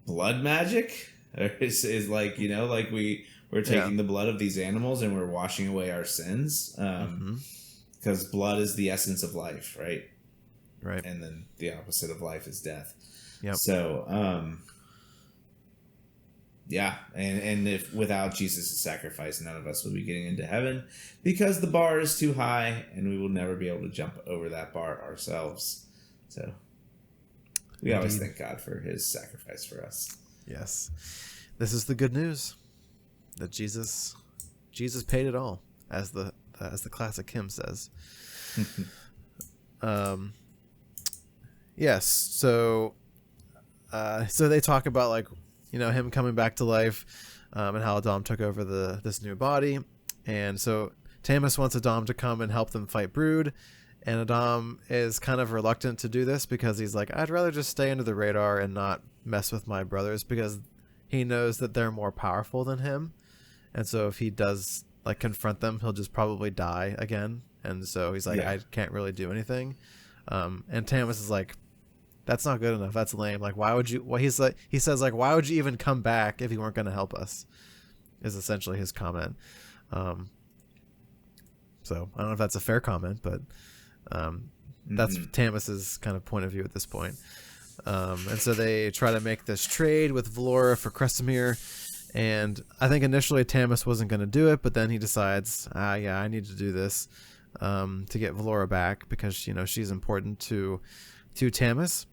S2: blood magic, or is like, like we're taking the blood of these animals and we're washing away our sins, because blood is the essence of life, right?
S1: Right.
S2: And then the opposite of life is death.
S1: Yep.
S2: So, yeah. And if without Jesus' sacrifice, none of us will be getting into heaven, because the bar is too high and we will never be able to jump over that bar ourselves. So we always thank God for his sacrifice for us.
S1: Yes. This is the good news, that Jesus paid it all, as the classic hymn says. Yes. So they talk about, like, him coming back to life, and how Adam took over this new body. And so Tamas wants Adam to come and help them fight Brood. And Adam is kind of reluctant to do this, because he's like, I'd rather just stay under the radar and not mess with my brothers, because he knows that they're more powerful than him. And so if he does, like, confront them, he'll just probably die again. And so he's like, I can't really do anything. And Tamas is like, that's not good enough. That's lame. Like, why would you? Well, he says, like, why would you even come back if you weren't going to help us? Is essentially his comment. So I don't know if that's a fair comment, but that's Tamas's kind of point of view at this point. And so they try to make this trade with Vlora for Kresimir. And I think initially Tamas wasn't going to do it, but then he decides, I need to do this to get Vlora back, because she's important to Tamas.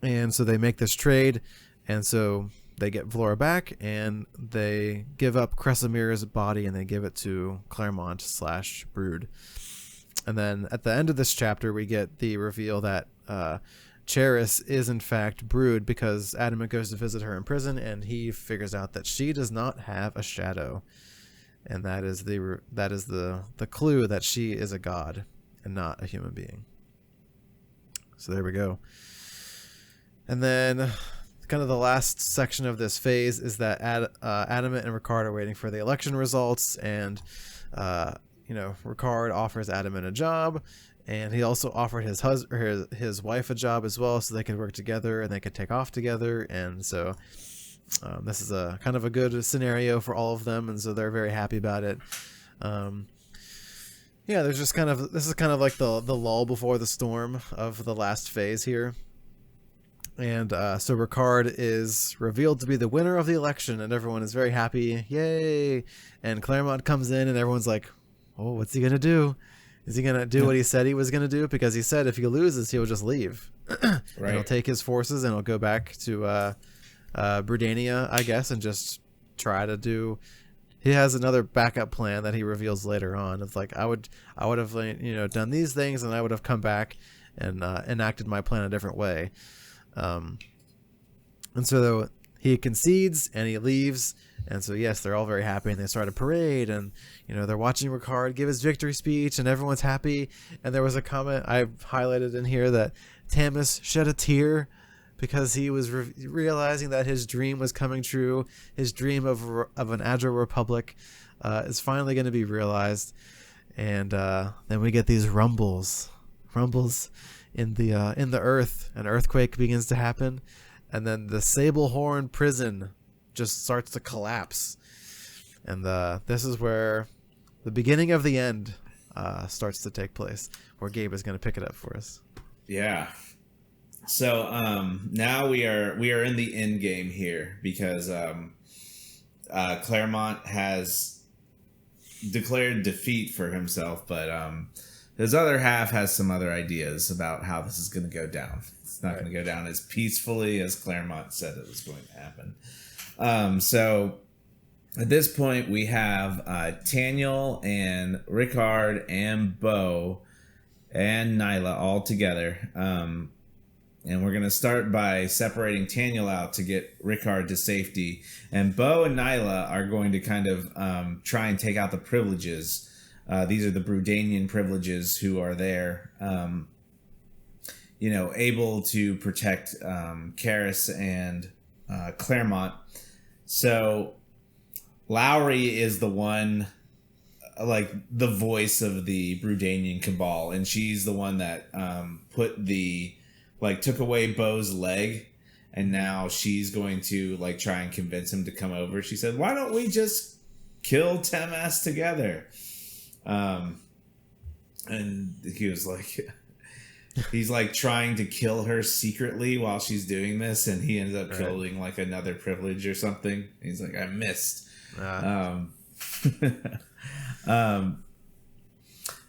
S1: And so they make this trade, and so they get Vlora back, and they give up Kresimir's body, and they give it to Claremont/Brood. And then at the end of this chapter, we get the reveal that Charis is in fact Brood, because Adamat goes to visit her in prison, and he figures out that she does not have a shadow, and that is the clue that she is a god and not a human being. So there we go. And then kind of the last section of this phase is that Adamat and Ricard are waiting for the election results, and Ricard offers Adamat a job, and he also offered his wife a job as well, so they could work together and they could take off together. And so this is a kind of a good scenario for all of them, and so they're very happy about it. There's just this is kind of like the lull before the storm of the last phase here. And so Ricard is revealed to be the winner of the election, and everyone is very happy. Yay! And Claremont comes in, and everyone's like, oh, what's he going to do? Is he going to do what he said he was going to do? Because he said if he loses, he'll just leave. Right. And he'll take his forces, and he'll go back to Bredania, I guess, and just try to do... He has another backup plan that he reveals later on. It's like, I would have done these things, and I would have come back and enacted my plan a different way. And so he concedes and he leaves, and so yes, they're all very happy, and they start a parade, and they're watching Ricard give his victory speech, and everyone's happy. And there was a comment I highlighted in here that Tamas shed a tear because he was realizing that his dream was coming true. His dream of an agile republic is finally going to be realized. And then we get these rumbles in the earth. An earthquake begins to happen, and then the Sablehorn prison just starts to collapse. And this is where the beginning of the end starts to take place, where Gabe is going to pick it up for us.
S2: Yeah. So now we are in the end game here, because Claremont has declared defeat for himself, but his other half has some other ideas about how this is going to go down. It's not going to go down as peacefully as Claremont said it was going to happen. So at this point, we have Taniel and Rickard and Bo and Nila all together. And we're going to start by separating Taniel out to get Rickard to safety. And Bo and Nila are going to kind of try and take out the privileges. These are the Brudanian privileges who are there, able to protect Karis and Claremont. So Lowry is the one, like the voice of the Brudanian cabal, and she's the one that took away Bo's leg, and now she's going to try and convince him to come over. She said, "Why don't we just kill Tamas together?" And he was like, he's trying to kill her secretly while she's doing this, and he ends up killing another privilege or something. He's like, "I missed."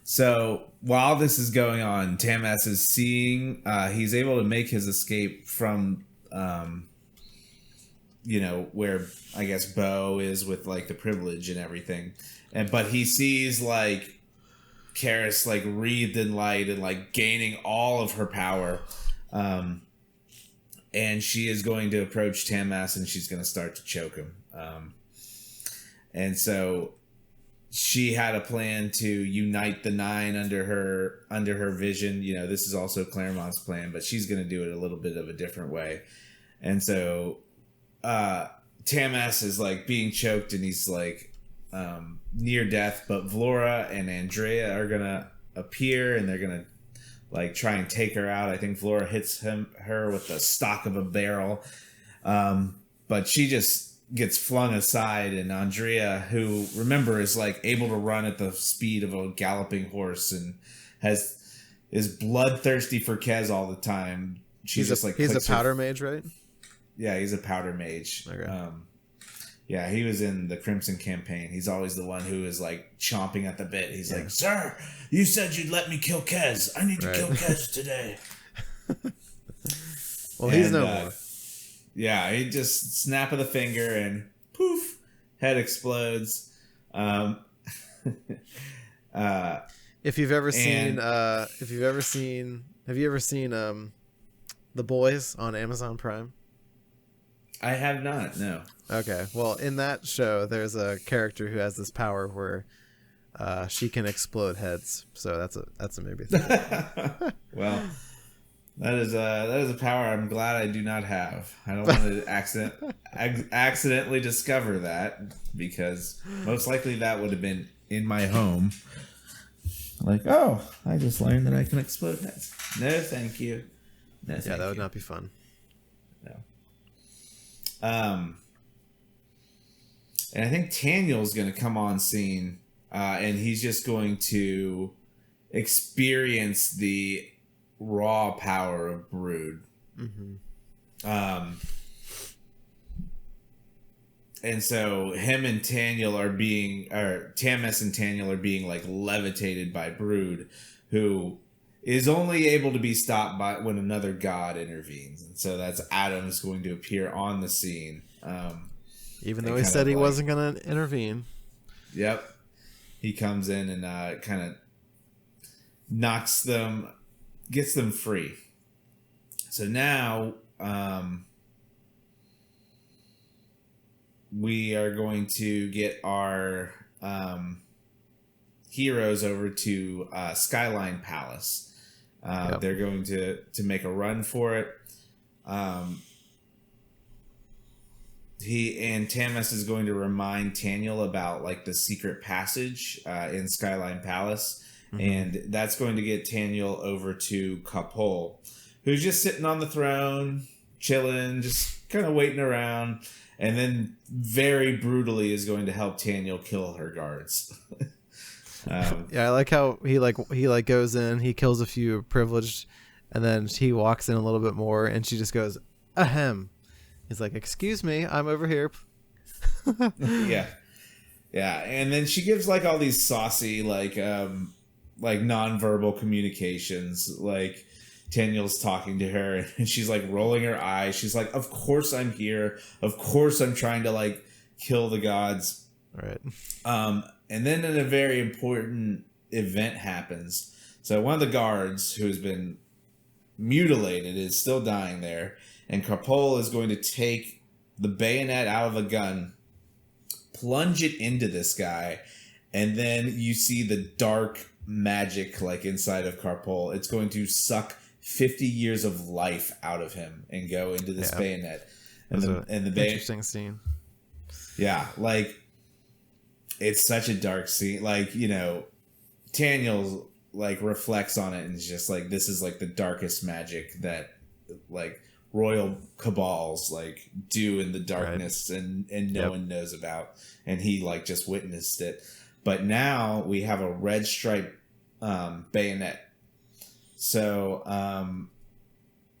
S2: So while this is going on, Tamas is seeing, he's able to make his escape from, where I guess Bo is with the privilege and everything. But he sees Karis wreathed in light and gaining all of her power. And she is going to approach Tamas and she's going to start to choke him. And so she had a plan to unite the 9 under her vision. This is also Claremont's plan, but she's going to do it a little bit of a different way. And so Tamas is being choked and he's near death, but Vlora and Andrea are going to appear and they're going to try and take her out. I think Vlora hits her with the stock of a barrel. But she just gets flung aside, and Andrea, who remember is able to run at the speed of a galloping horse and is bloodthirsty for Kez all the time. He's
S1: a powder mage, right?
S2: Yeah, he's a powder mage.
S1: Okay.
S2: Yeah, he was in the Crimson campaign. He's always the one who is chomping at the bit. He's like, "Sir, you said you'd let me kill Kez. I need to kill Kez today."
S1: Well, he's no more.
S2: Yeah, he just snap of the finger and poof, head explodes. Have
S1: you ever seen The Boys on Amazon Prime?
S2: I have not. No.
S1: Okay. Well, in that show, there's a character who has this power where she can explode heads. So that's a maybe thing.
S2: Well. That is a power I'm glad I do not have. I don't want to accidentally discover that, because most likely that would have been in my home. I just learned that I can explode heads. No, thank you. No, thank
S1: that would not be fun.
S2: No. And I think Taniel's going to come on scene, and he's just going to experience the raw power of Brood. Mm-hmm. And so him and Tamas and Taniel are being levitated by Brood, who is only able to be stopped by when another god intervenes. And so that's Adam's going to appear on the scene.
S1: Even though he said he wasn't going to intervene.
S2: Yep. He comes in and kind of gets them free. So now we are going to get our heroes over to Skyline Palace. They're going to make a run for it. Tamas is going to remind Taniel about the secret passage in Skyline Palace. Mm-hmm. And that's going to get Taniel over to Kapol, who's just sitting on the throne, chilling, just kind of waiting around, and then very brutally is going to help Taniel kill her guards.
S1: I like how he goes in, he kills a few privileged, and then he walks in a little bit more, and she just goes, "Ahem." He's like, "Excuse me, I'm over here."
S2: Yeah, and then she gives all these saucy like nonverbal communications. Like Taniel's talking to her and she's like rolling her eyes. She's like, of course I'm here. Of course I'm trying to like kill the gods.
S1: Right.
S2: And then a very important event happens. So one of the guards who's been mutilated is still dying there. And Carpol is going to take the bayonet out of a gun, plunge it into this guy, and then you see the dark magic like inside of Carpol. It's going to suck 50 years of life out of him and go into this bayonet. And the
S1: interesting scene.
S2: Yeah, like it's such a dark scene. Like, you know, Taniel like reflects on it and is just like, this is like the darkest magic that like royal cabals like do in the darkness, right. and no one knows about, and he like just witnessed it. But now we have a red stripe bayonet. So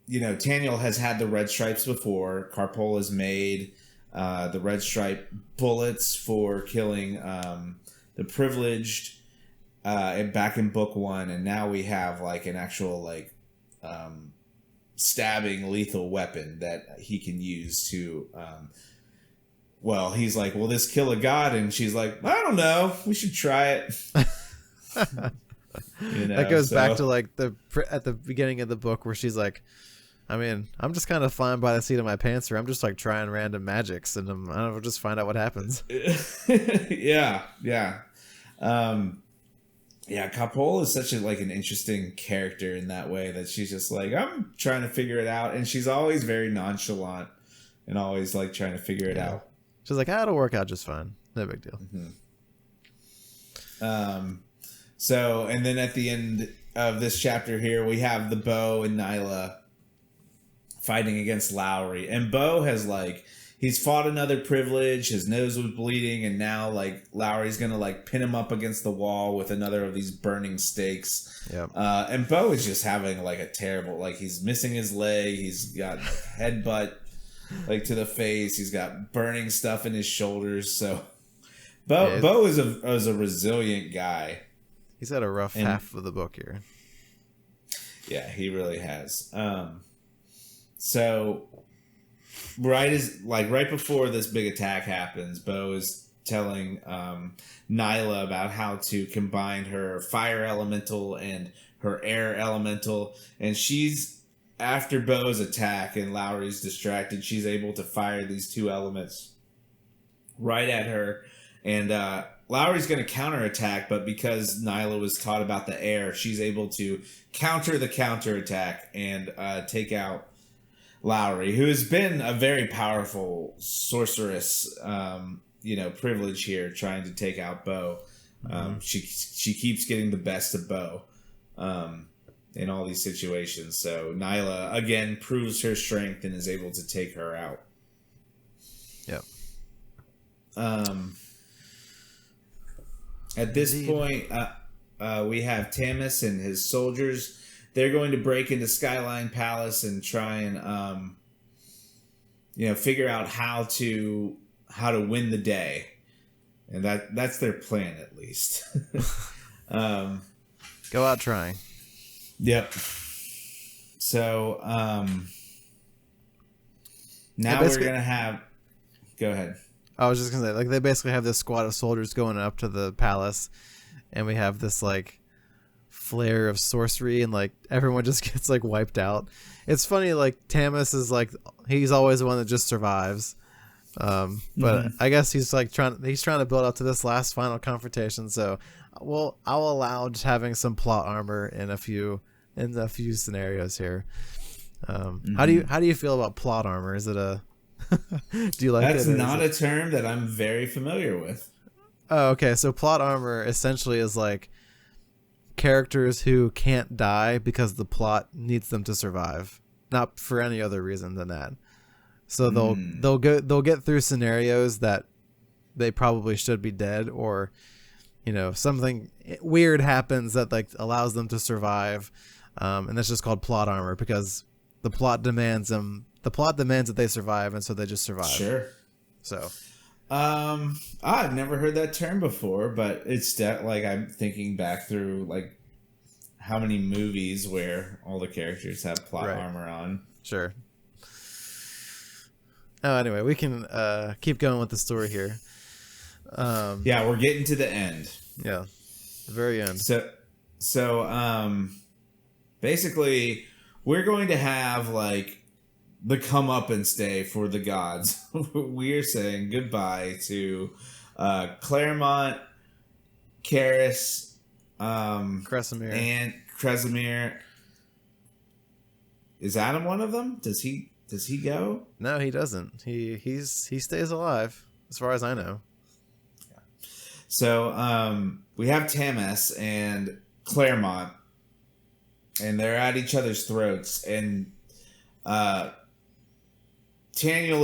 S2: you know, Taniel has had the red stripes before. Carpol has made the red stripe bullets for killing the privileged back in book 1, and now we have like an actual like stabbing lethal weapon that he can use to well, he's like, will this kill a god? And she's like, I don't know, we should try it. You know,
S1: that goes back to like at the beginning of the book where she's like, I mean, I'm just kind of flying by the seat of my pants here. I'm just like trying random magics, and I don't know, we'll just find out what happens.
S2: yeah. Yeah, Carpol is such like an interesting character in that way, that she's just like, I'm trying to figure it out, and she's always very nonchalant and always like trying to figure it out.
S1: She's like, it'll work out just fine. No big deal.
S2: Mm-hmm. So, and then at the end of this chapter here, we have the Bo and Nila fighting against Lowry, and Bo has like, he's fought another privilege, his nose was bleeding, and now like Lowry's gonna like pin him up against the wall with another of these burning stakes.
S1: Yep.
S2: And Bo is just having like a terrible, like he's missing his leg, he's got headbutt like to the face, he's got burning stuff in his shoulders. So Bo is a resilient guy.
S1: He's had a rough half of the book here.
S2: Yeah, he really has. So right before this big attack happens, Bo is telling Nila about how to combine her fire elemental and her air elemental, and she's, after Bo's attack and Lowry's distracted, she's able to fire these two elements right at her, and Lowry's going to counterattack, but because Nila was taught about the air, she's able to counter the counterattack and take out Lowry, who has been a very powerful sorceress, privilege here, trying to take out Bo. She keeps getting the best of Bo in all these situations. So Nila again proves her strength and is able to take her out. Yep. At this point, we have Tamas and his soldiers. They're going to break into Skyline Palace and try and, figure out how to win the day, and that's their plan, at least.
S1: Go out trying.
S2: Yep. So now we're gonna have. Go ahead.
S1: I was just gonna say, like, they basically have this squad of soldiers going up to the palace, and we have this like flare of sorcery, and like everyone just gets like wiped out. It's funny, like Tamas is like, he's always the one that just survives, but I guess he's trying to build up to this last final confrontation. So I'll allow just having some plot armor in a few scenarios here. How do you feel about plot armor? Is it a do you like
S2: That's
S1: it?
S2: That's not a term that I'm very familiar with.
S1: Oh, okay. So plot armor essentially is like characters who can't die because the plot needs them to survive, not for any other reason than that. So they'll get through scenarios that they probably should be dead, or something weird happens that like allows them to survive, and that's just called plot armor because the plot demands that they survive, and so they just survive.
S2: Sure.
S1: So
S2: I've never heard that term before, but it's like I'm thinking back through like how many movies where all the characters have plot armor on.
S1: Sure. Oh, anyway, we can keep going with the story here.
S2: Yeah, we're getting to the end.
S1: Yeah, the very end.
S2: So basically, we're going to have like the comeuppance day for the gods. We're saying goodbye to Claremont, Karis,
S1: Kresimir,
S2: and Kresimir. Is Adam one of them? Does he go?
S1: No, he doesn't. He stays alive, as far as I know.
S2: Yeah. So we have Tamas and Claremont, and they're at each other's throats, and Taniel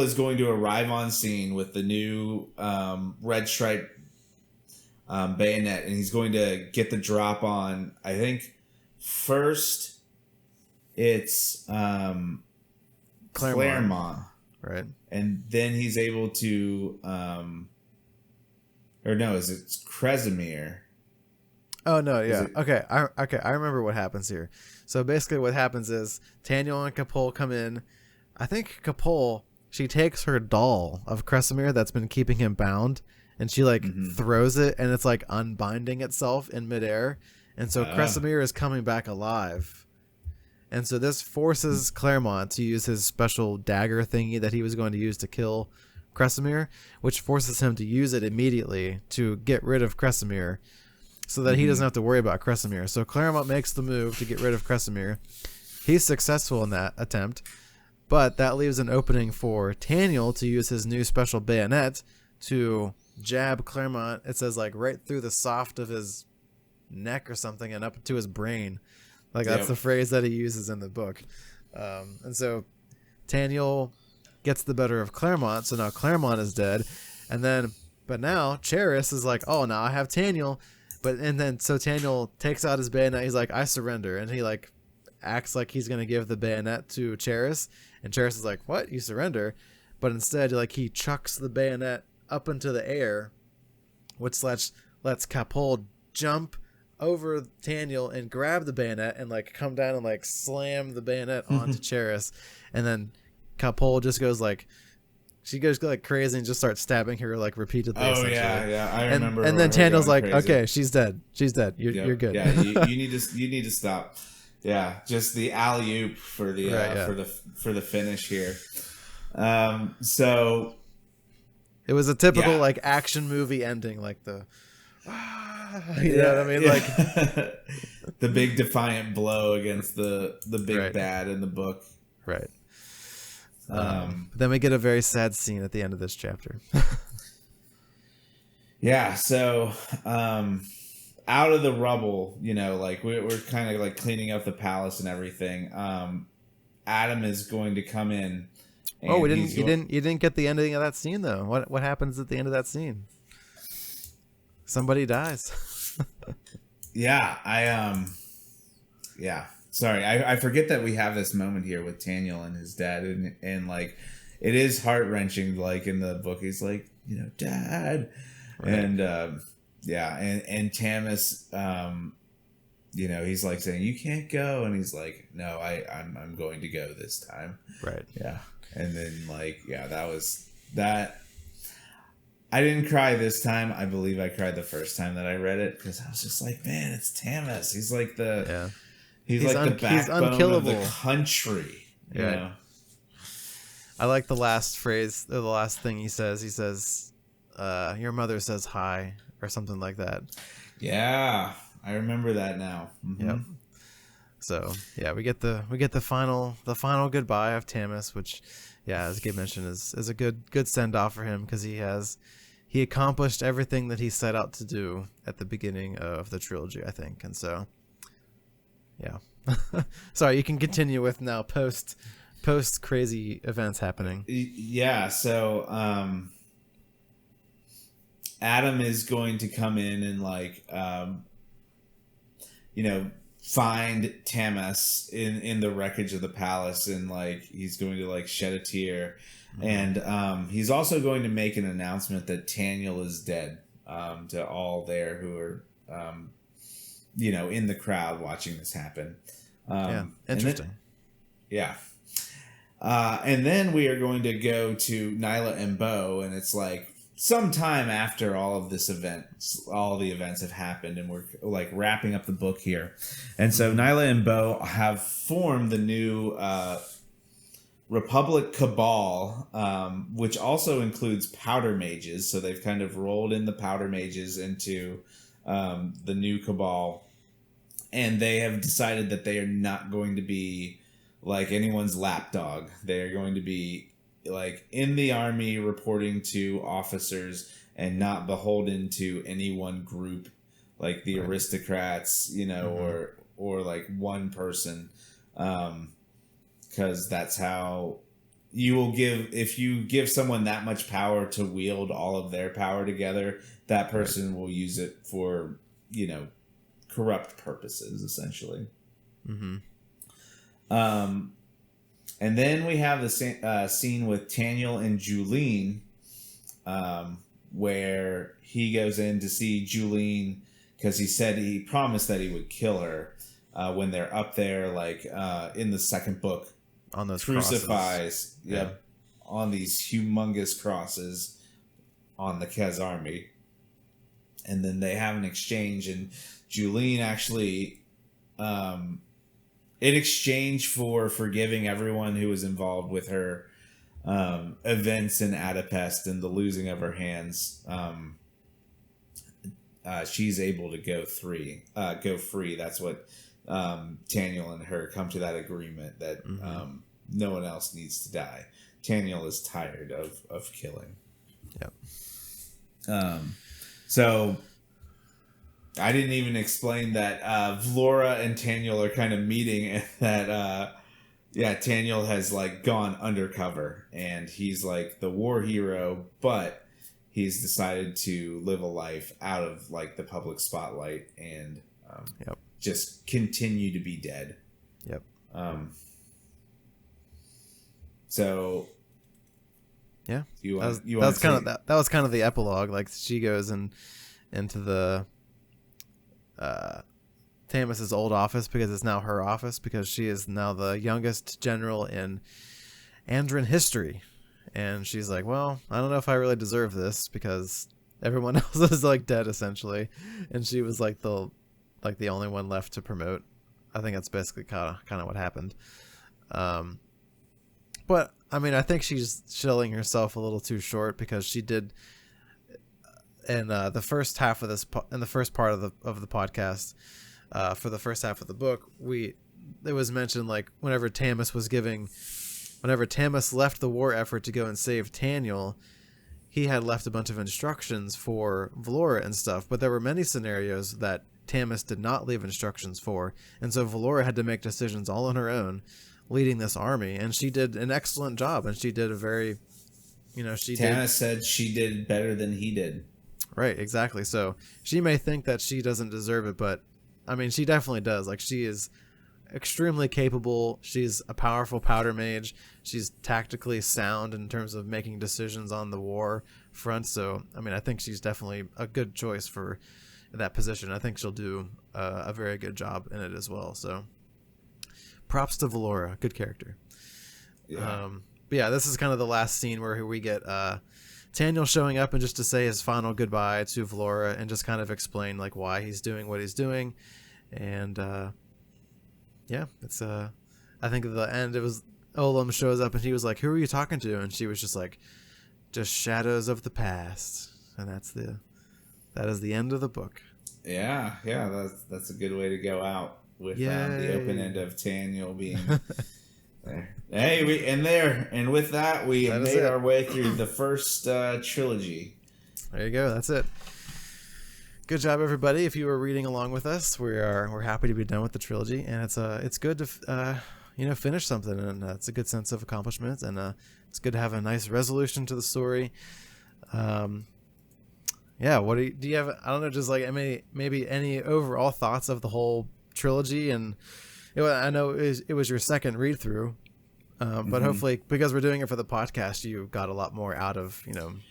S2: is going to arrive on scene with the new red stripe bayonet, and he's going to get the drop on, I think, first it's Claremont.
S1: Right.
S2: And then he's able to or no, it's Kresimir.
S1: Oh no, yeah. Okay, I remember what happens here. So basically what happens is Taniel and Capol come in. I think Capol, she takes her doll of Kresimir that's been keeping him bound, and she like throws it, and it's like unbinding itself in midair. And so Kresimir is coming back alive. And so this forces Claremont to use his special dagger thingy that he was going to use to kill Kresimir, which forces him to use it immediately to get rid of Kresimir so that he doesn't have to worry about Kresimir. So Claremont makes the move to get rid of Kresimir. He's successful in that attempt, but that leaves an opening for Taniel to use his new special bayonet to jab Claremont. It says like right through the soft of his neck or something and up to his brain. Like that's the phrase that he uses in the book. And so Taniel gets the better of Claremont. So now Claremont is dead. But now Charis is like, oh, now I have Taniel. So Taniel takes out his bayonet. He's like, I surrender. And he like acts like he's going to give the bayonet to Charis. And Charis is like, what? You surrender? But instead, like he chucks the bayonet up into the air, which lets Capol jump over Taniel and grab the bayonet and like come down and like slam the bayonet onto Charis, and then Capol just goes like crazy and just starts stabbing her like repeatedly.
S2: Oh yeah, I remember.
S1: And then Taniel's like, crazy. Okay, she's dead. You're good.
S2: Yeah, you need to stop. Yeah, just the alley-oop for the for the finish here. So
S1: it was a typical like action movie ending, like the. You know what I mean? Like
S2: the big defiant blow against the big bad in the book.
S1: Right. Then we get a very sad scene at the end of this chapter.
S2: Yeah. So, out of the rubble, like we're kind of like cleaning up the palace and everything. Adam is going to come in.
S1: Oh, you didn't get the ending of that scene though. What happens at the end of that scene? Somebody dies.
S2: Yeah, Sorry, I forget that we have this moment here with Taniel and his dad, and like, it is heart wrenching. Like in the book, he's like, Dad, right. And and Tamas, he's like saying, you can't go, and he's like, no, I'm going to go this time.
S1: Right.
S2: Yeah, and then that was that. I didn't cry this time. I believe I cried the first time that I read it because I was just like, man, it's Tamas. He's like the he's like the backbone of the country. You know?
S1: I like the last phrase, or the last thing he says. He says, "Your mother says hi," or something like that.
S2: Yeah, I remember that now. Mm-hmm.
S1: Yep. So we get the final goodbye of Tamas, which, as Gabe mentioned, is a good send off for him because he accomplished everything that he set out to do at the beginning of the trilogy, I think. And so, sorry, you can continue with now post crazy events happening.
S2: Yeah. So, Adam is going to come in and find Tamas in the wreckage of the palace, and he's going to shed a tear. And he's also going to make an announcement that Taniel is dead to all there who are in the crowd watching this happen.
S1: Interesting.
S2: And then we are going to go to Nila and Bo, and it's like sometime after all of the events have happened, and we're like wrapping up the book here. And so Nila and Bo have formed the new Republic Cabal, which also includes Powder Mages. So they've kind of rolled in the Powder Mages into the new Cabal, and they have decided that they are not going to be like anyone's lapdog. They're going to be like in the army, reporting to officers and not beholden to any one group, like the aristocrats, or like one person. Because that's how you will if you give someone that much power to wield all of their power together, that person will use it for, corrupt purposes, essentially.
S1: Mm-hmm.
S2: And then we have the scene with Taniel and Julene, where he goes in to see Julene because he promised that he would kill her when they're up there, like in the second book,
S1: on those
S2: crucifies, on these humongous crosses on the Kez army. And then they have an exchange, and Julene actually, in exchange for forgiving everyone who was involved with her events in Adopest and the losing of her hands, she's able to go free. That's what Taniel and her come to that agreement that no one else needs to die. Taniel is tired of killing.
S1: Yep.
S2: So I didn't even explain that Vlora and Taniel are kind of meeting, and that Taniel has like gone undercover, and he's like the war hero, but he's decided to live a life out of like the public spotlight and just continue to be dead.
S1: Yep.
S2: So
S1: yeah,
S2: that
S1: was kind of the epilogue. Like she goes into the Tamas's old office because it's now her office, because she is now the youngest general in Andran history, and she's like, well, I don't know if I really deserve this because everyone else is like dead essentially, and she was like the only one left to promote. I think that's basically kind of what happened. But I mean, I think she's selling herself a little too short, because she did in the first half of in the first part of the podcast, for the first half of the book, it was mentioned like whenever Tamas left the war effort to go and save Taniel, he had left a bunch of instructions for Vlora and stuff, but there were many scenarios that Tamas did not leave instructions for, and so Vlora had to make decisions all on her own, leading this army, and she did an excellent job, and she did a very,
S2: Tamas said she did better than he did.
S1: Right, exactly. So she may think that she doesn't deserve it, but I mean, she definitely does. Like, she is extremely capable. She's a powerful powder mage. She's tactically sound in terms of making decisions on the war front. So, I mean, I think she's definitely a good choice for that position. I think she'll do a very good job in it as well. So props to Vlora. Good character.
S2: Yeah.
S1: But yeah, this is kind of the last scene where we get Taniel showing up and just to say his final goodbye to Vlora and just kind of explain like why he's doing what he's doing. And it's I think at the end it was Olem shows up and he was like, "Who are you talking to?" And she was just like, "Just shadows of the past." And that is the end of the book.
S2: Yeah, that's a good way to go out with the open end of Taniel being there. Hey, and with that we have made our way through the first trilogy.
S1: There you go. That's it. Good job, everybody. If you were reading along with us, we're happy to be done with the trilogy, and it's good to finish something, and it's a good sense of accomplishment, and it's good to have a nice resolution to the story. What do you have? I don't know, just like maybe any overall thoughts of the whole trilogy, and I know it was your second read through. But hopefully, because we're doing it for the podcast, you got a lot more out of,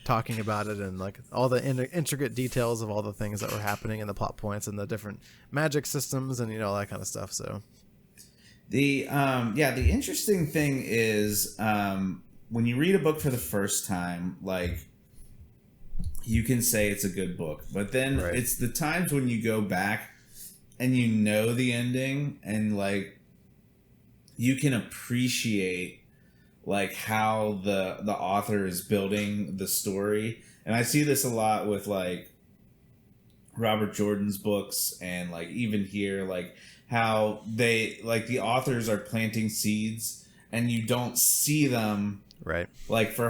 S1: talking about it and like all the intricate details of all the things that were happening and the plot points and the different magic systems and, all that kind of stuff. So
S2: the interesting thing is when you read a book for the first time, like you can say it's a good book, but then it's the times when you go back and the ending and like you can appreciate like how the author is building the story. And I see this a lot with like Robert Jordan's books and like even here, like how they like the authors are planting seeds and you don't see them like for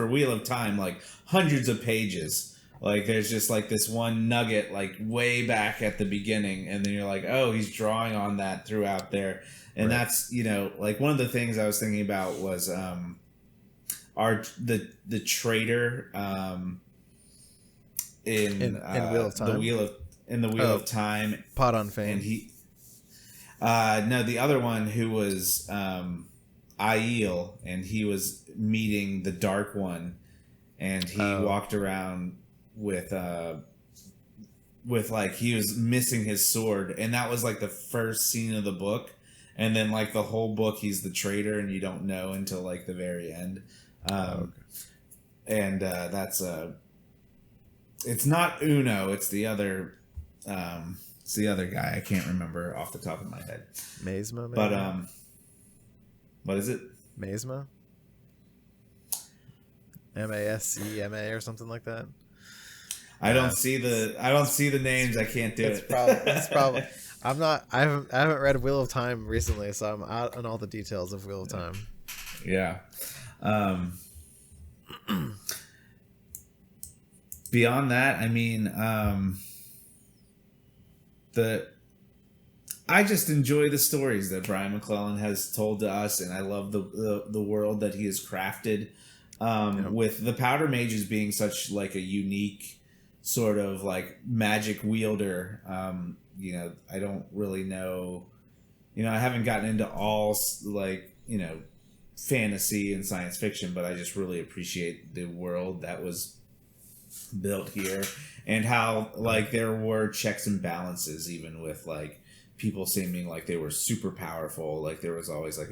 S2: Wheel of Time, like hundreds of pages. Like there's just like this one nugget like way back at the beginning, and then you're like, oh, he's drawing on that throughout there. And that's, like one of the things I was thinking about was the traitor in
S1: Wheel of Time.
S2: The Wheel of Time.
S1: Pot on Fame.
S2: And he no, the other one who was Aiel, and he was meeting the Dark One, and he walked around with like he was missing his sword, and that was like the first scene of the book. And then, like, the whole book, he's the traitor, and you don't know until, like, the very end. And that's... it's not Uno. It's the other... it's the other guy. I can't remember off the top of my head.
S1: Mesma, maybe?
S2: But, what is it?
S1: Mesma? Masema or something like that?
S2: I don't see the names. I can't do it.
S1: It's probably... I haven't read Wheel of Time recently, so I'm out on all the details of Wheel of Time.
S2: Yeah. Beyond that, I mean, I just enjoy the stories that Brian McClellan has told to us, and I love the world that he has crafted. With the Powder Mages being such like a unique sort of like magic wielder. I don't really know, I haven't gotten into all like, fantasy and science fiction, but I just really appreciate the world that was built here and how like there were checks and balances, even with like people seeming like they were super powerful. Like there was always like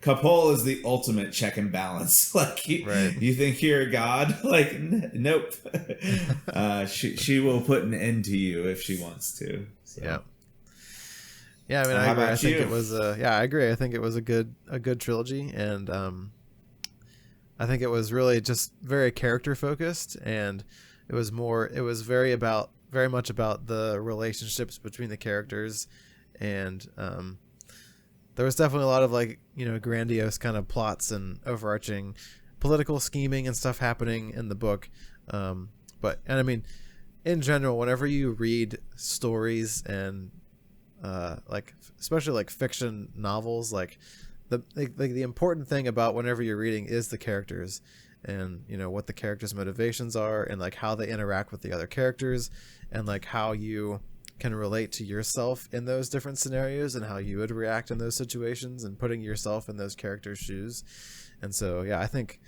S2: Capole is the ultimate check and balance. Like you think you're a god? Like nope. She will put an end to you if she wants to. So.
S1: Yeah. I mean, I agree. I think it was. I agree. I think it was a good trilogy, and I think it was really just very character focused, and it was very much about the relationships between the characters, and there was definitely a lot of like grandiose kind of plots and overarching political scheming and stuff happening in the book, but I mean, in general, whenever you read stories and like especially like fiction novels, like the important thing about whenever you're reading is the characters, and what the characters' motivations are, and like how they interact with the other characters, and like how you can relate to yourself in those different scenarios and how you would react in those situations, and putting yourself in those characters' shoes. And so I think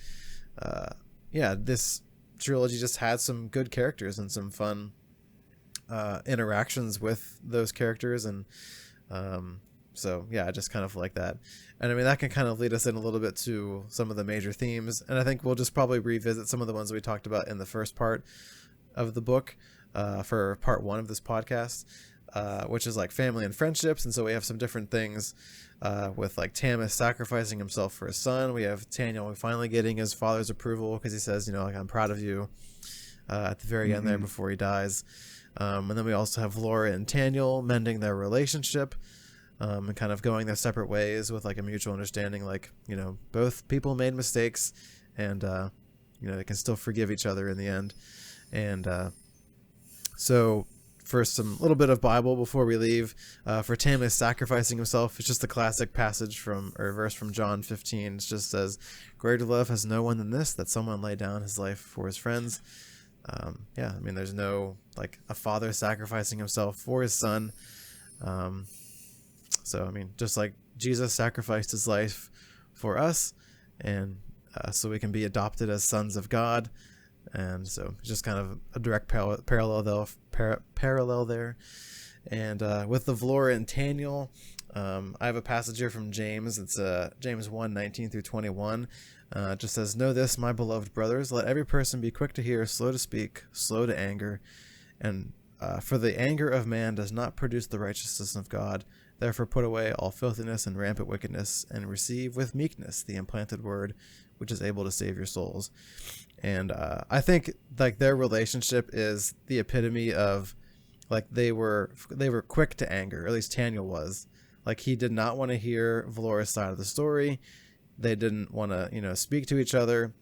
S1: this trilogy just had some good characters and some fun interactions with those characters, and I just kind of like that. And I mean, that can kind of lead us in a little bit to some of the major themes, and I think we'll just probably revisit some of the ones we talked about in the first part of the book for part one of this podcast, which is like family and friendships. And so we have some different things with like Tamas sacrificing himself for his son. We have Taniel finally getting his father's approval because he says, like, I'm proud of you at the very end there before he dies. And then we also have Vlora and Taniel mending their relationship, and kind of going their separate ways with like a mutual understanding, like, both people made mistakes, and they can still forgive each other in the end. And so for some little bit of Bible before we leave, for Tamas sacrificing himself, it's just the classic verse from John 15. It just says, "Greater love has no one than this, that someone lay down his life for his friends." I mean, there's no like a father sacrificing himself for his son. So I mean, just like Jesus sacrificed his life for us, and so we can be adopted as sons of God. And so just kind of a direct parallel there. And with the Vlora and Taniel, I have a passage here from James. It's James 1:19 through 21. It just says, "Know this, my beloved brothers, let every person be quick to hear, slow to speak, slow to anger, and for the anger of man does not produce the righteousness of God. Therefore put away all filthiness and rampant wickedness, and receive with meekness the implanted word, which is able to save your souls." And I think like their relationship is the epitome of like they were quick to anger, or at least Taniel was. Like he did not want to hear Vlora's side of the story. They didn't want to, speak to each other.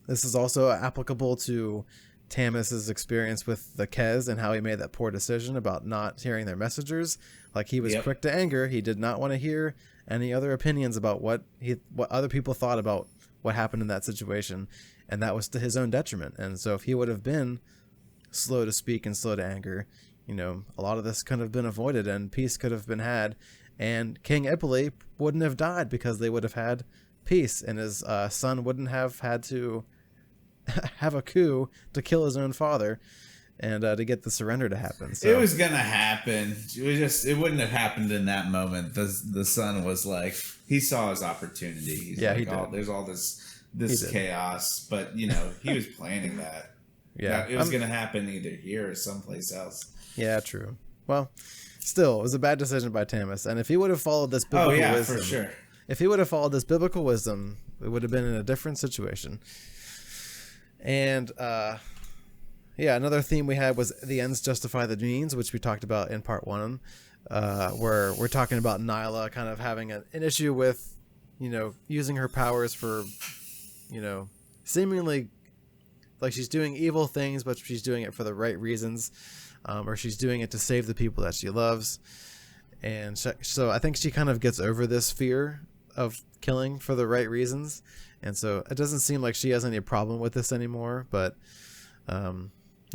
S1: This is also applicable to Tamas's experience with the Kez and how he made that poor decision about not hearing their messengers. Like he was quick to anger. He did not want to hear any other opinions about what other people thought about what happened in that situation, and that was to his own detriment. And so if he would have been slow to speak and slow to anger, a lot of this could have been avoided and peace could have been had, and King Epilogue wouldn't have died because they would have had peace, and his son wouldn't have had to have a coup to kill his own father and to get the surrender to happen. So
S2: it was gonna happen. It wouldn't have happened in that moment. The son was like, he saw his opportunity. He's like,
S1: he did.
S2: There's all this chaos, but he was planning that.
S1: Yeah,
S2: it was gonna happen either here or someplace else.
S1: Yeah, true. Well, still, it was a bad decision by Tamas, and if he would have followed this biblical wisdom,
S2: for sure.
S1: If he would have followed this biblical wisdom, it would have been in a different situation. And another theme we had was the ends justify the means, which we talked about in part 1, where we're talking about Nila kind of having an issue with, using her powers for, seemingly like she's doing evil things, but she's doing it for the right reasons, or she's doing it to save the people that she loves. And so I think she kind of gets over this fear of killing for the right reasons. And so it doesn't seem like she has any problem with this anymore, but I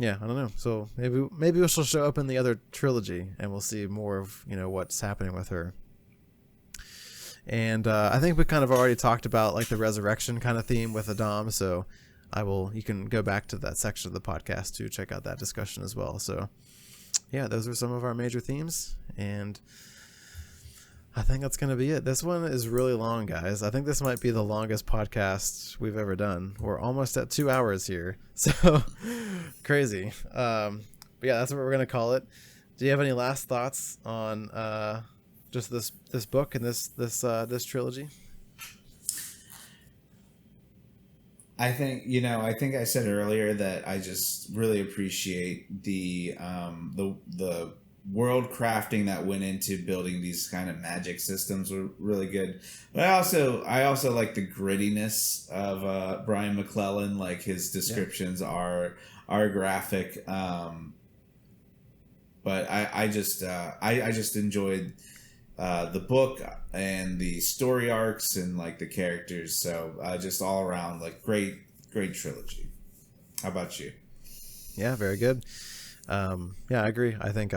S1: don't know. So maybe she'll show up in the other trilogy and we'll see more of, what's happening with her. And I think we kind of already talked about like the resurrection kind of theme with Adam. So you can go back to that section of the podcast to check out that discussion as well. So yeah, those are some of our major themes, and I think that's going to be it. This one is really long, guys. I think this might be the longest podcast we've ever done. We're almost at 2 hours here. So crazy. But yeah, that's what we're going to call it. Do you have any last thoughts on just this book and this trilogy?
S2: I think I said earlier that I just really appreciate the world crafting that went into building these kind of magic systems were really good. But I also like the grittiness of Brian McClellan. Like his descriptions are graphic. But I just enjoyed the book and the story arcs and like the characters. So just all around like great trilogy. How about you?
S1: Yeah, very good. I agree. I think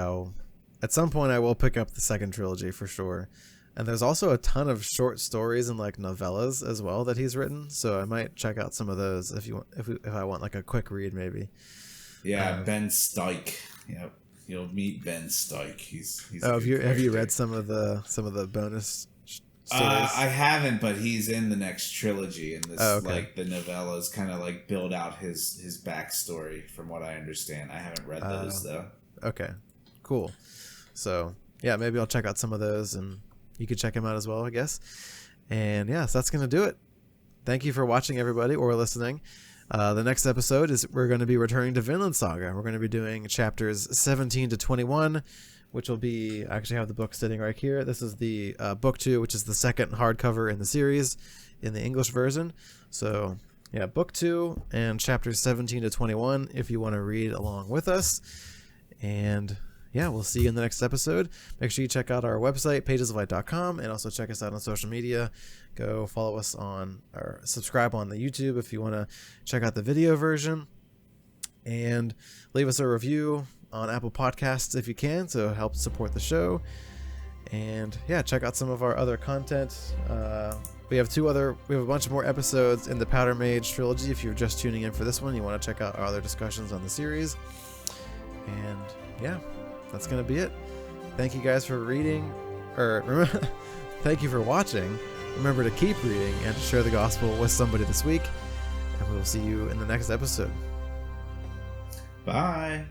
S1: at some point I will pick up the second trilogy for sure. And there's also a ton of short stories and like novellas as well that he's written. So I might check out some of those if I want like a quick read maybe.
S2: Yeah, Ben Steich. Yep. You'll meet Ben Steich. He's
S1: have you read some of the bonus stories?
S2: I haven't, but he's in the next trilogy, and this like the novellas kind of like build out his backstory. From what I understand, I haven't read those though.
S1: Okay, cool. So yeah, maybe I'll check out some of those, and you can check them out as well, I guess. And yeah, so that's gonna do it. Thank you for watching, everybody, or listening. The next episode is we're going to be returning to Vinland Saga. We're going to be doing chapters 17 to 21, which will be, I actually have the book sitting right here. This is the book 2, which is the second hardcover in the series in the English version. So yeah, book 2 and chapters 17 to 21 if you want to read along with us. And yeah, we'll see you in the next episode. Make sure you check out our website, pagesoflight.com, and also check us out on social media. Go follow us or subscribe on the YouTube if you want to check out the video version. And leave us a review on Apple Podcasts if you can, so it helps support the show. And yeah, check out some of our other content. We have a bunch more episodes in the Powder Mage Trilogy. If you're just tuning in for this one, you want to check out our other discussions on the series. And yeah, that's going to be it. Thank you guys for reading, thank you for watching. Remember to keep reading and to share the gospel with somebody this week. And we will see you in the next episode.
S2: Bye.